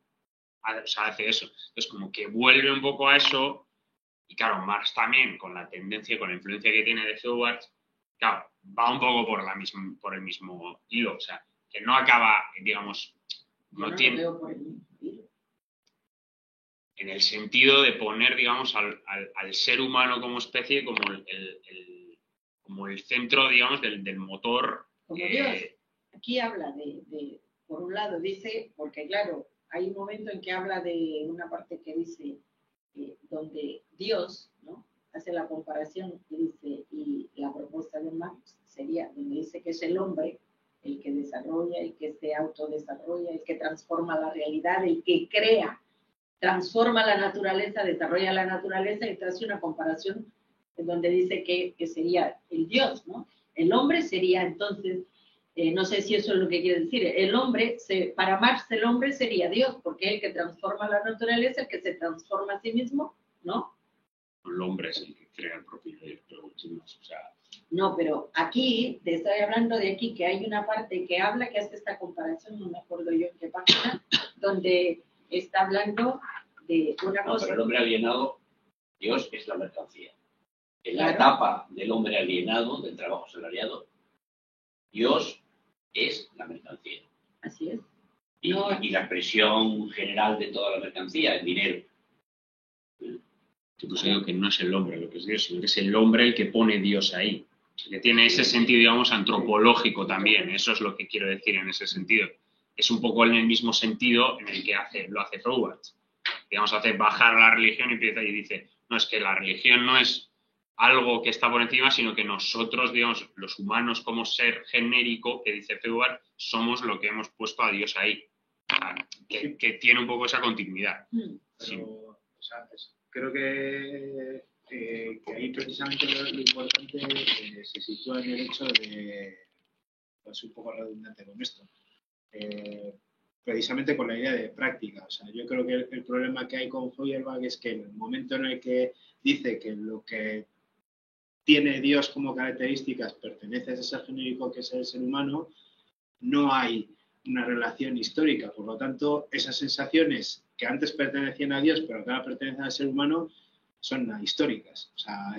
O sea, hace eso. Entonces, como que vuelve un poco a eso, y claro, Marx también, con la tendencia, con la influencia que tiene de Feuerbach, claro, va un poco por el mismo hilo, o sea, que no acaba, digamos, no tiene... Lo veo por el mismo hilo. En el sentido de poner, digamos, al ser humano como especie como el centro, digamos, del motor. Como Dios. Aquí habla por un lado, dice, porque claro, hay un momento en que habla de una parte que dice, donde Dios, ¿no?, hace la comparación y dice, y la propuesta de Marx sería, donde dice que es el hombre el que desarrolla, el que se autodesarrolla, el que transforma la realidad, el que crea, transforma la naturaleza, desarrolla la naturaleza, y te hace una comparación en donde dice que sería el Dios, ¿no? El hombre sería entonces, no sé si eso es lo que quiere decir, el hombre, para Marx el hombre sería Dios, porque es el que transforma la naturaleza, el que se transforma a sí mismo, ¿no? El hombre es el que crea el propio Dios, o sea... No, pero aquí, te estoy hablando de aquí, que hay una parte que habla, que hace esta comparación, no me acuerdo yo en qué página, donde está hablando de una cosa... Pero el hombre alienado, Dios es la mercancía. En la Claro. etapa del hombre alienado, del trabajo salariado, Dios es la mercancía. Así es. Y la expresión general de toda la mercancía, el dinero. Yo pues digo que no es el hombre lo que es Dios, sino que es el hombre el que pone Dios ahí. O sea, que tiene ese sentido, digamos, antropológico también. Eso es lo que quiero decir en ese sentido. Es un poco en el mismo sentido en el que lo hace Feuerbach. Digamos, hace bajar la religión y empieza y dice, no, es que la religión no es algo que está por encima, sino que nosotros, digamos, los humanos como ser genérico, que dice Feuerbach, somos lo que hemos puesto a Dios ahí. O sea, que tiene un poco esa continuidad. Pero, sí. O sea, creo que ahí precisamente lo importante se sitúa en el hecho de, pues un poco redundante con esto, precisamente con la idea de práctica. O sea, yo creo que el problema que hay con Feuerbach es que en el momento en el que dice que lo que tiene Dios como características pertenece a ese ser genérico que es el ser humano, no hay una relación histórica. Por lo tanto, esas sensaciones que antes pertenecían a Dios, pero que ahora pertenecen al ser humano, son históricas. O sea,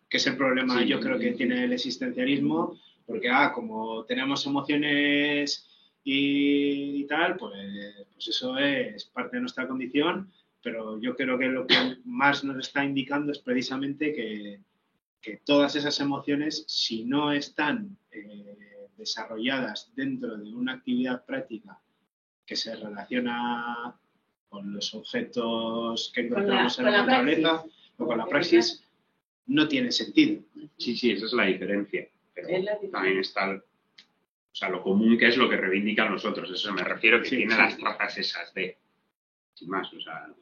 que es el problema, yo creo que tiene el existencialismo, porque como tenemos emociones y tal, pues eso es parte de nuestra condición, pero yo creo que lo que más nos está indicando es precisamente que todas esas emociones, si no están desarrolladas dentro de una actividad práctica que se relaciona con los objetos que encontramos en la naturaleza o con la praxis, no tiene sentido. Sí, esa es la diferencia. Pero también está lo común, que es lo que reivindican los otros. Eso me refiero, que tiene las trazas esas de... Sin más, o sea...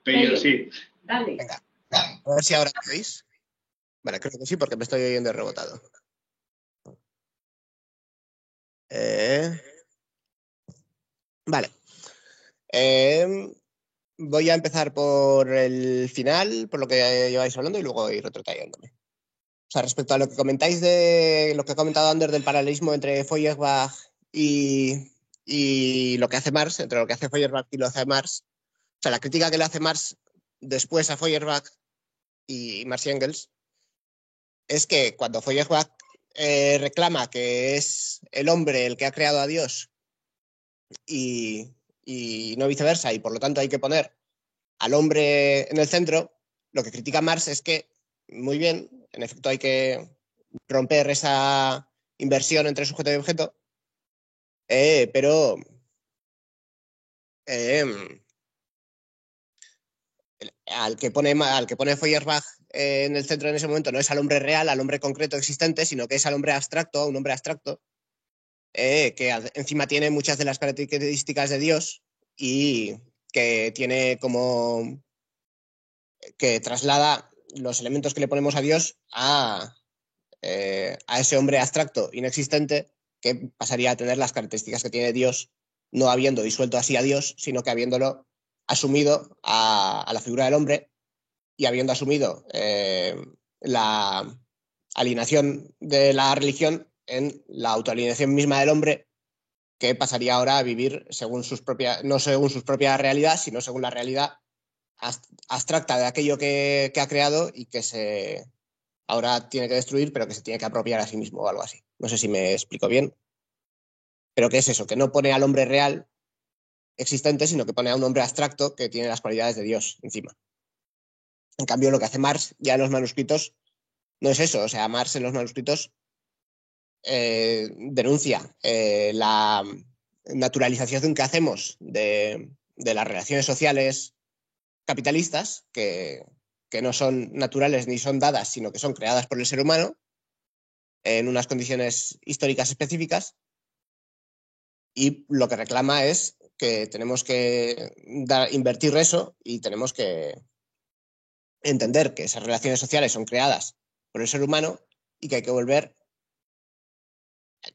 Pero sí. Dale. Venga, a ver si ahora me oís. Vale, creo que sí, porque me estoy oyendo rebotado. Vale. Voy a empezar por el final, por lo que lleváis hablando, y luego ir retrotrayéndome. O sea, respecto a lo que comentáis de lo que ha comentado Ander del paralelismo entre Feuerbach y lo que hace Marx, entre lo que hace Feuerbach y lo que hace Marx, o sea, la crítica que le hace Marx después a Feuerbach y Marx y Engels es que cuando Feuerbach reclama que es el hombre el que ha creado a Dios y no viceversa, y por lo tanto hay que poner al hombre en el centro, lo que critica Marx es que, muy bien, en efecto hay que romper esa inversión entre sujeto y objeto, pero al que pone Feuerbach en el centro en ese momento no es al hombre real, al hombre concreto existente, sino que es al hombre abstracto, a un hombre abstracto, que encima tiene muchas de las características de Dios y que tiene como... que traslada los elementos que le ponemos a Dios a ese hombre abstracto inexistente que pasaría a tener las características que tiene Dios, no habiendo disuelto así a Dios, sino que habiéndolo asumido a la figura del hombre y habiendo asumido la alienación de la religión en la autoalineación misma del hombre, que pasaría ahora a vivir según no según sus propias realidades, sino según la realidad abstracta de aquello que ha creado y que ahora tiene que destruir, pero que se tiene que apropiar a sí mismo o algo así. No sé si me explico bien, pero que es eso, que no pone al hombre real existente, sino que pone a un hombre abstracto que tiene las cualidades de Dios encima. En cambio, lo que hace Marx ya en los manuscritos no es eso. O sea, Marx en los manuscritos denuncia la naturalización que hacemos de las relaciones sociales capitalistas, que no son naturales ni son dadas, sino que son creadas por el ser humano en unas condiciones históricas específicas, y lo que reclama es que tenemos que invertir eso y tenemos que entender que esas relaciones sociales son creadas por el ser humano y que hay que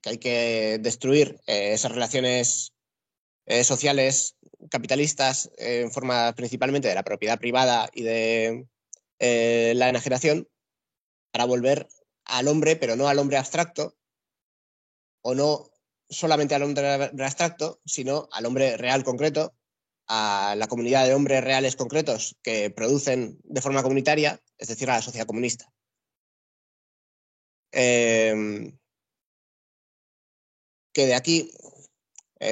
hay que destruir esas relaciones sociales capitalistas en forma principalmente de la propiedad privada y de la enajenación, para volver al hombre, pero no al hombre abstracto, o no solamente al hombre abstracto, sino al hombre real concreto, a la comunidad de hombres reales concretos que producen de forma comunitaria, es decir, a la sociedad comunista. Que de aquí,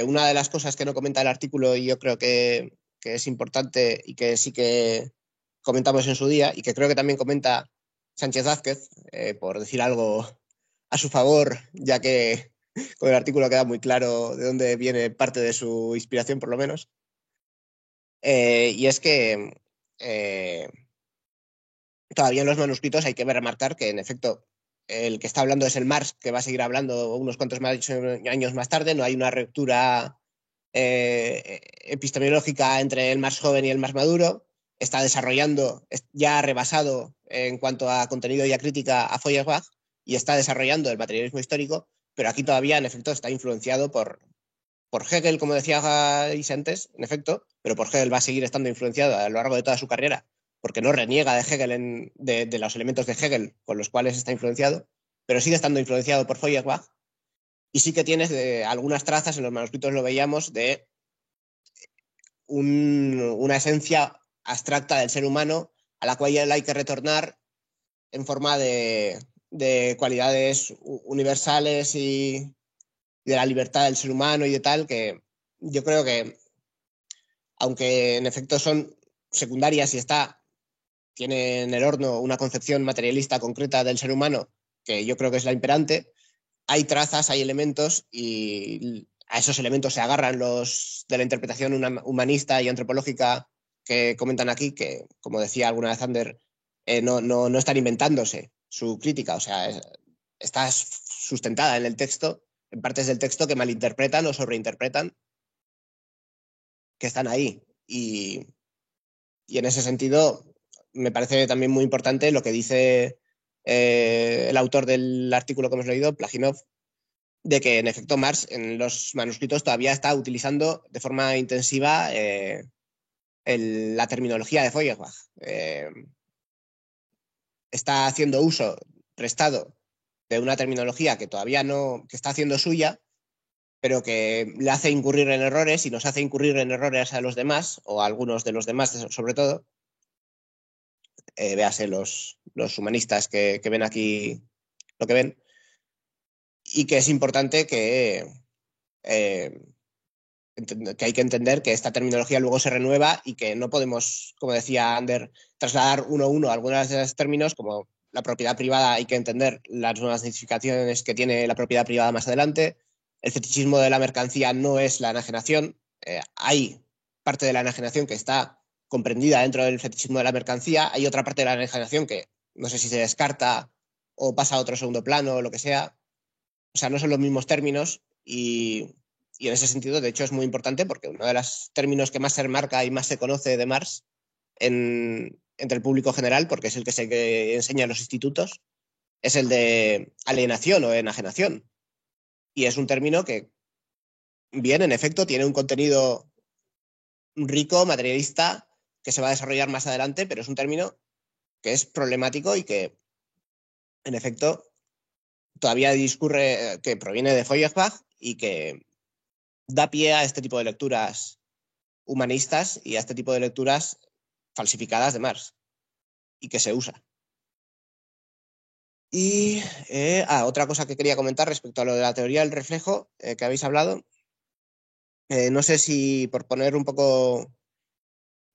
una de las cosas que no comenta el artículo y yo creo que es importante y que sí que comentamos en su día y que creo que también comenta Sánchez Vázquez, por decir algo a su favor, ya que con el artículo queda muy claro de dónde viene parte de su inspiración, por lo menos. Y es que todavía en los manuscritos hay que remarcar que, en efecto, el que está hablando es el Marx, que va a seguir hablando unos cuantos años más tarde. No hay una ruptura epistemológica entre el Marx joven y el Marx maduro. Está desarrollando, ya ha rebasado en cuanto a contenido y a crítica a Feuerbach, y está desarrollando el materialismo histórico, pero aquí todavía, en efecto, está influenciado por Hegel, como decía antes, en efecto, pero por Hegel va a seguir estando influenciado a lo largo de toda su carrera, porque no reniega de Hegel, de los elementos de Hegel con los cuales está influenciado, pero sigue estando influenciado por Feuerbach. Y sí que tienes algunas trazas, en los manuscritos lo veíamos, de una esencia abstracta del ser humano a la cual hay que retornar en forma de cualidades universales y de la libertad del ser humano y de tal, que yo creo que, aunque en efecto son secundarias y tiene en el horno una concepción materialista concreta del ser humano, que yo creo que es la imperante, hay trazas, hay elementos, y a esos elementos se agarran los de la interpretación humanista y antropológica que comentan aquí, que, como decía alguna vez Ander, no están inventándose su crítica, o sea, está sustentada en el texto, en partes del texto que malinterpretan o sobreinterpretan, que están ahí. Y en ese sentido, me parece también muy importante lo que dice el autor del artículo que hemos leído, Plaginov, de que en efecto Marx en los manuscritos todavía está utilizando de forma intensiva la terminología de Feuerbach. Está haciendo uso prestado de una terminología que todavía no, que está haciendo suya, pero que le hace incurrir en errores y nos hace incurrir en errores a los demás, o a algunos de los demás sobre todo. Véase los humanistas que ven aquí lo que ven, y que es importante que hay que entender que esta terminología luego se renueva y que no podemos, como decía Ander, trasladar uno a uno algunos de esos términos, como la propiedad privada. Hay que entender las nuevas significaciones que tiene la propiedad privada más adelante. El fetichismo de la mercancía no es la enajenación. Hay parte de la enajenación que está comprendida dentro del fetichismo de la mercancía. Hay otra parte de la enajenación que no sé si se descarta o pasa a otro segundo plano o lo que sea. O sea, no son los mismos términos, y en ese sentido, de hecho, es muy importante, porque uno de los términos que más se remarca y más se conoce de Marx entre el público general, porque es el que se enseña en los institutos, es el de alienación o enajenación. Y es un término que, bien, en efecto, tiene un contenido rico, materialista, que se va a desarrollar más adelante, pero es un término que es problemático y que, en efecto, todavía discurre, que proviene de Feuerbach y que da pie a este tipo de lecturas humanistas y a este tipo de lecturas falsificadas de Marx, y que se usa. Y otra cosa que quería comentar respecto a lo de la teoría del reflejo que habéis hablado. No sé si, por poner un poco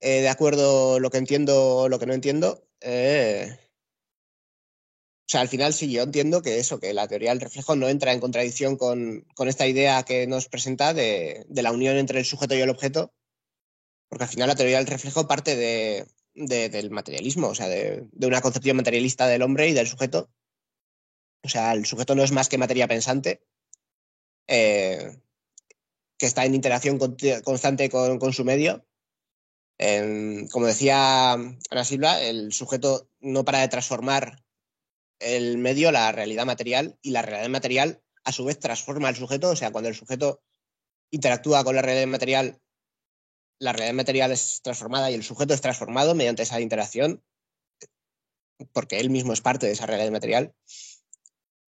de acuerdo lo que entiendo o lo que no entiendo, o sea, al final sí, yo entiendo que que la teoría del reflejo no entra en contradicción con esta idea que nos presenta de la unión entre el sujeto y el objeto, porque al final la teoría del reflejo parte del materialismo, o sea, de una concepción materialista del hombre y del sujeto. O sea, el sujeto no es más que materia pensante, que está en interacción constante con su medio. Como decía Ana Silva, el sujeto no para de transformar el medio, la realidad material, y la realidad material a su vez transforma al sujeto. O sea, cuando el sujeto interactúa con la realidad material es transformada y el sujeto es transformado mediante esa interacción, porque él mismo es parte de esa realidad material.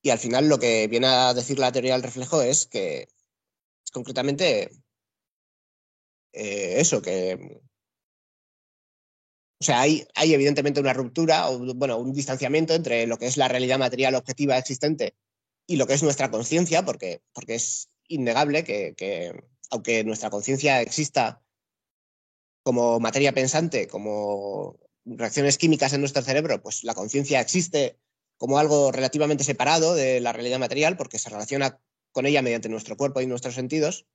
Y al final lo que viene a decir la teoría del reflejo es que, concretamente, eso, que... O sea, hay evidentemente una ruptura, o bueno, un distanciamiento entre lo que es la realidad material objetiva existente y lo que es nuestra conciencia, porque es innegable que aunque nuestra conciencia exista como materia pensante, como reacciones químicas en nuestro cerebro, pues la conciencia existe como algo relativamente separado de la realidad material, porque se relaciona con ella mediante nuestro cuerpo y nuestros sentidos.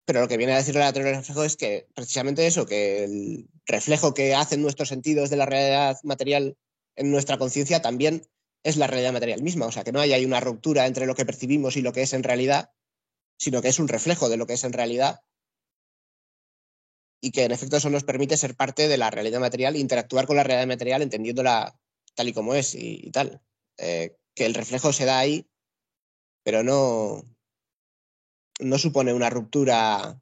Pero lo que viene a decir la teoría del reflejo es que precisamente eso, que el reflejo que hacen nuestros sentidos de la realidad material en nuestra conciencia también es la realidad material misma. O sea, que no hay una ruptura entre lo que percibimos y lo que es en realidad, sino que es un reflejo de lo que es en realidad, y que en efecto eso nos permite ser parte de la realidad material e interactuar con la realidad material entendiéndola tal y como es y tal. Que el reflejo se da ahí, pero no supone una ruptura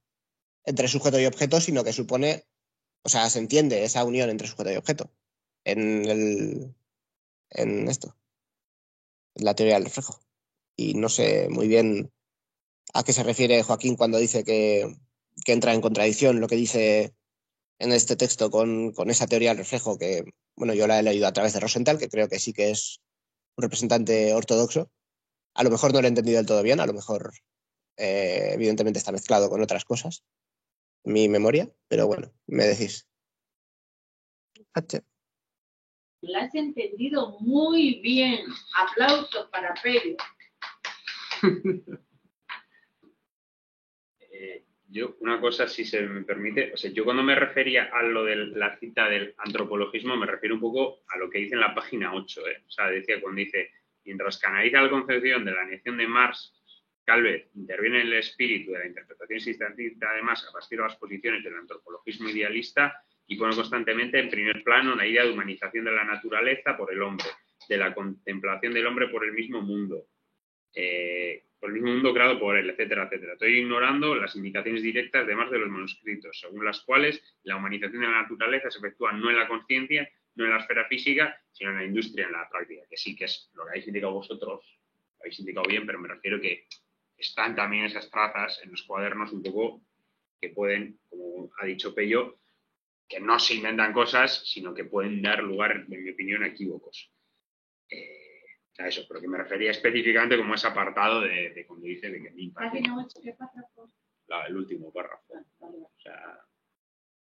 entre sujeto y objeto, sino que supone, o sea, se entiende esa unión entre sujeto y objeto en esto. la teoría del reflejo. Y no sé muy bien a qué se refiere Joaquín cuando dice que entra en contradicción lo que dice en este texto con esa teoría del reflejo que, bueno, yo la he leído a través de Rosenthal, que creo que sí que es un representante ortodoxo. A lo mejor no lo he entendido del todo bien, a lo mejor evidentemente está mezclado con otras cosas, mi memoria, pero bueno, me decís. H. Lo has entendido muy bien. Aplausos para Pedro. Yo, una cosa, si se me permite, o sea, yo cuando me refería a lo de la cita del antropologismo, me refiero un poco a lo que dice en la página 8, O sea, decía cuando dice, mientras que analiza la concepción de la negación de Marx, Calvet interviene en el espíritu de la interpretación existencialista, además, a partir de las posiciones del antropologismo idealista y pone constantemente en primer plano una idea de humanización de la naturaleza por el hombre, de la contemplación del hombre por el mismo mundo, por el mismo mundo creado por él, etcétera, etcétera. Estoy ignorando las indicaciones directas de más de los manuscritos, según las cuales la humanización de la naturaleza se efectúa no en la conciencia, no en la esfera física, sino en la industria, en la práctica, que sí que es lo que habéis indicado vosotros, lo habéis indicado bien, pero me refiero que están también esas trazas en los cuadernos un poco que pueden, como ha dicho Pello, que no se inventan cosas, sino que pueden dar lugar, en mi opinión, a equívocos. A eso, pero que me refería específicamente como ese apartado de cuando dice de que mi Página 8, ¿qué párrafo? el último párrafo. O sea,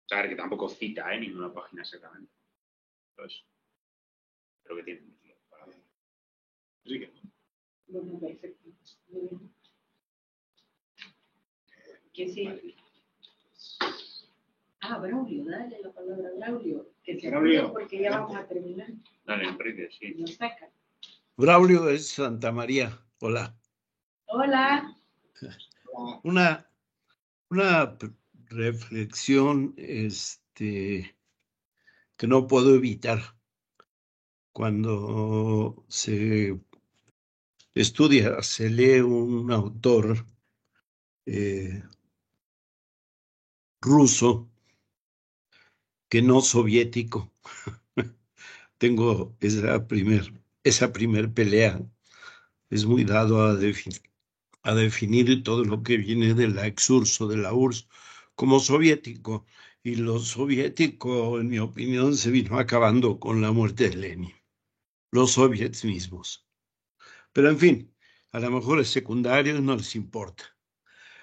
saber que tampoco cita ninguna página exactamente. Entonces, creo que tiene sentido. Sí que no. Bueno, perfecto. Muy bien. Que sí. Vale. Braulio, dale la palabra a Braulio. Que se Braulio. apure porque ya vamos a terminar. Dale, Enrique, sí. Nos saca. Braulio es Santa María. Hola. Hola. Una reflexión que no puedo evitar cuando se estudia, se lee un autor ruso que no soviético. Tengo esa primer pelea. Es muy dado a definir todo lo que viene de la exurso, de la URSS, como soviético. Y lo soviético, en mi opinión, se vino acabando con la muerte de Lenin. Los soviets mismos. Pero en fin, a lo mejor es secundario y no les importa.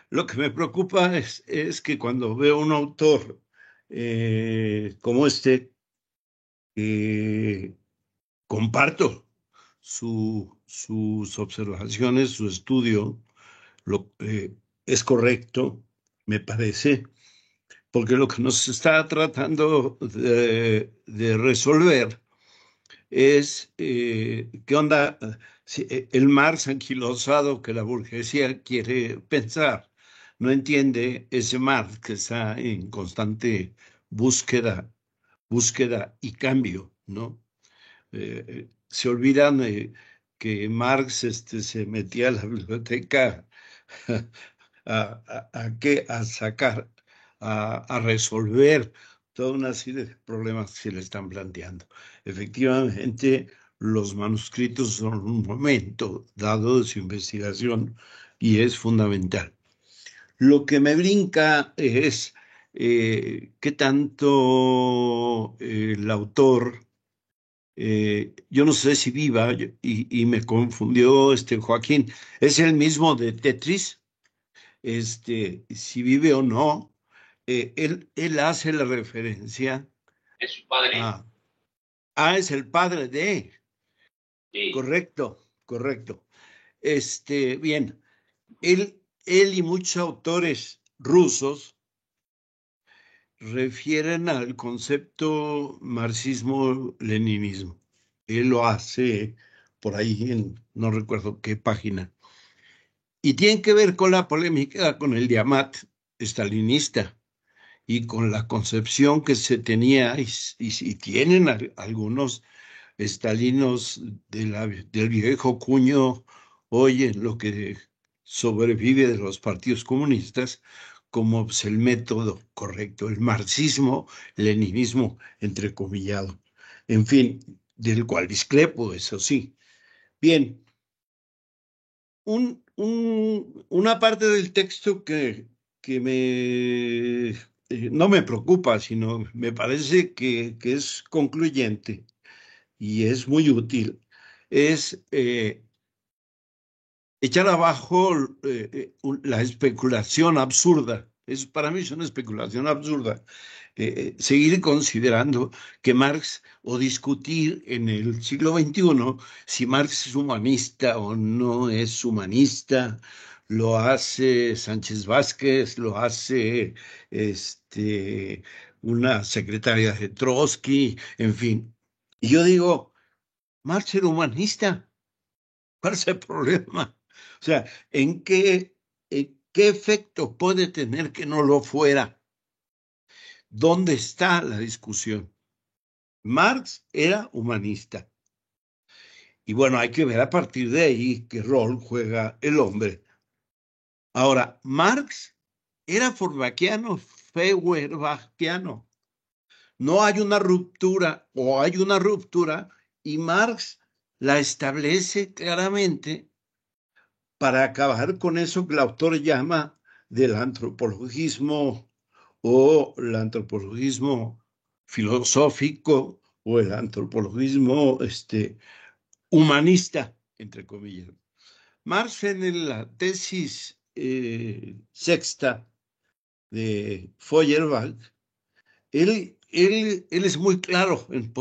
Lo que me preocupa es que cuando veo un autor como comparto sus observaciones, su estudio, es correcto, me parece, porque lo que nos está tratando de resolver es qué onda si el Marx anquilosado que la burguesía quiere pensar. No entiende ese Marx que está en constante búsqueda y cambio, ¿no? Se olvidan que Marx se metía a la biblioteca a sacar, a resolver toda una serie de problemas que se le están planteando. Efectivamente, los manuscritos son un momento dado de su investigación y es fundamental. Lo que me brinca es qué tanto el autor, yo no sé si viva, y me confundió Joaquín, ¿es el mismo de Tetris? Si vive o no, él hace la referencia Es su padre. Es el padre de. Sí. Correcto. Bien, él y muchos autores rusos refieren al concepto marxismo-leninismo. Él lo hace por ahí no recuerdo qué página. Y tiene que ver con la polémica con el Diamat estalinista y con la concepción que se tenía y tienen algunos estalinos del viejo cuño hoy en lo que sobrevive de los partidos comunistas como el método correcto, el marxismo, leninismo entrecomillado. En fin, del cual discrepo, eso sí. Bien, una parte del texto que no me preocupa, sino me parece que es concluyente y es muy útil, es echar abajo la especulación absurda. Para mí es una especulación absurda. Seguir considerando que Marx o discutir en el siglo XXI si Marx es humanista o no es humanista, lo hace Sánchez Vázquez, lo hace una secretaria de Trotsky, en fin. Y yo digo, Marx era humanista. ¿Cuál es el problema? O sea, ¿qué efecto puede tener que no lo fuera? ¿Dónde está la discusión? Marx era humanista. Y bueno, hay que ver a partir de ahí qué rol juega el hombre. Ahora, Marx era feuerbachiano, feuerbachiano. No hay una ruptura o hay una ruptura y Marx la establece claramente para acabar con eso que el autor llama del antropologismo o el antropologismo filosófico o el antropologismo humanista, entre comillas. Marx en la tesis sexta de Feuerbach, él es muy claro en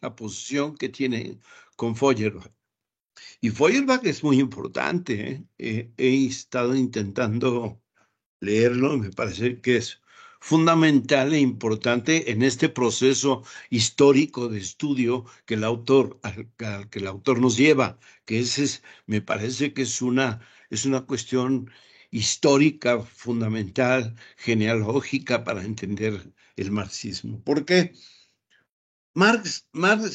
la posición que tiene con Feuerbach. Y Feuerbach es muy importante, ¿eh? He estado intentando leerlo, me parece que es fundamental e importante en este proceso histórico de estudio que al que el autor nos lleva, que me parece que es una cuestión histórica, fundamental, genealógica para entender el marxismo. ¿Por qué? Marx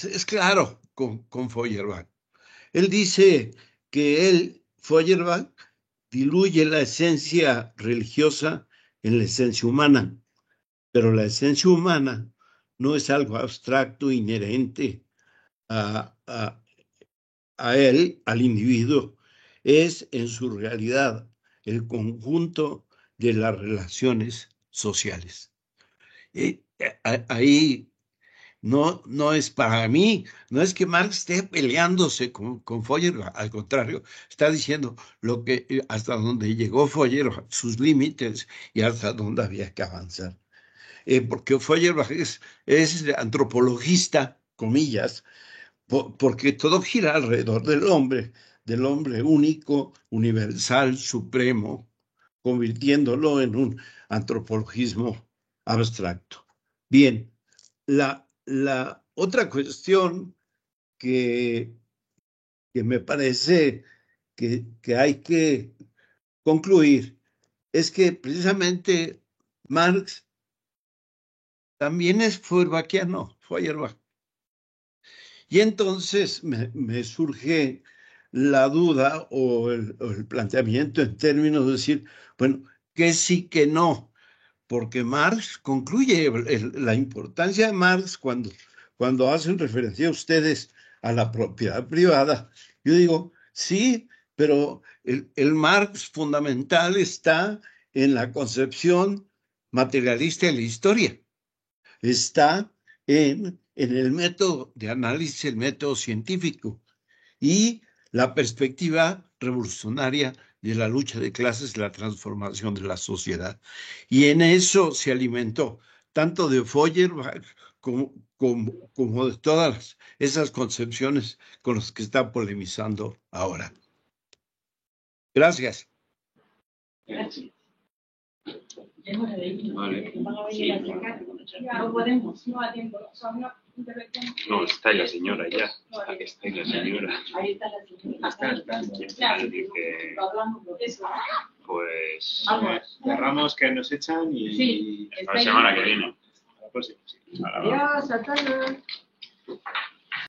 es claro con Feuerbach. Él dice que Feuerbach, diluye la esencia religiosa en la esencia humana, pero la esencia humana no es algo abstracto inherente a él, al individuo, es en su realidad el conjunto de las relaciones sociales. Ahí no es para mí, no es que Marx esté peleándose con Feuerbach, al contrario, está diciendo hasta donde llegó Feuerbach, sus límites y hasta dónde había que avanzar. Porque Feuerbach es antropologista, comillas, porque todo gira alrededor del hombre único, universal, supremo, convirtiéndolo en un antropologismo abstracto. Bien, la otra cuestión que me parece que hay que concluir es que precisamente Marx también es feuerbachiano, Feuerbach. Y entonces me surge la duda o el planteamiento en términos de decir, bueno, que sí, que no, porque Marx concluye la importancia de Marx cuando hacen referencia a ustedes a la propiedad privada. Yo digo, sí, pero el Marx fundamental está en la concepción materialista de la historia. Está en el método de análisis, el método científico y la perspectiva revolucionaria de la lucha de clases, la transformación de la sociedad. Y en eso se alimentó tanto de Feuerbach como de todas esas concepciones con las que está polemizando ahora. Gracias. Gracias. Vale. Sí. No podemos, no a tiempo. No, está ahí la señora ya. Está ahí la señora. Ahí está la señora. Está esperando. Pues Vamos. Cerramos que nos echan y Sí. la semana que viene. a la próxima. Sí. Adiós, hasta luego.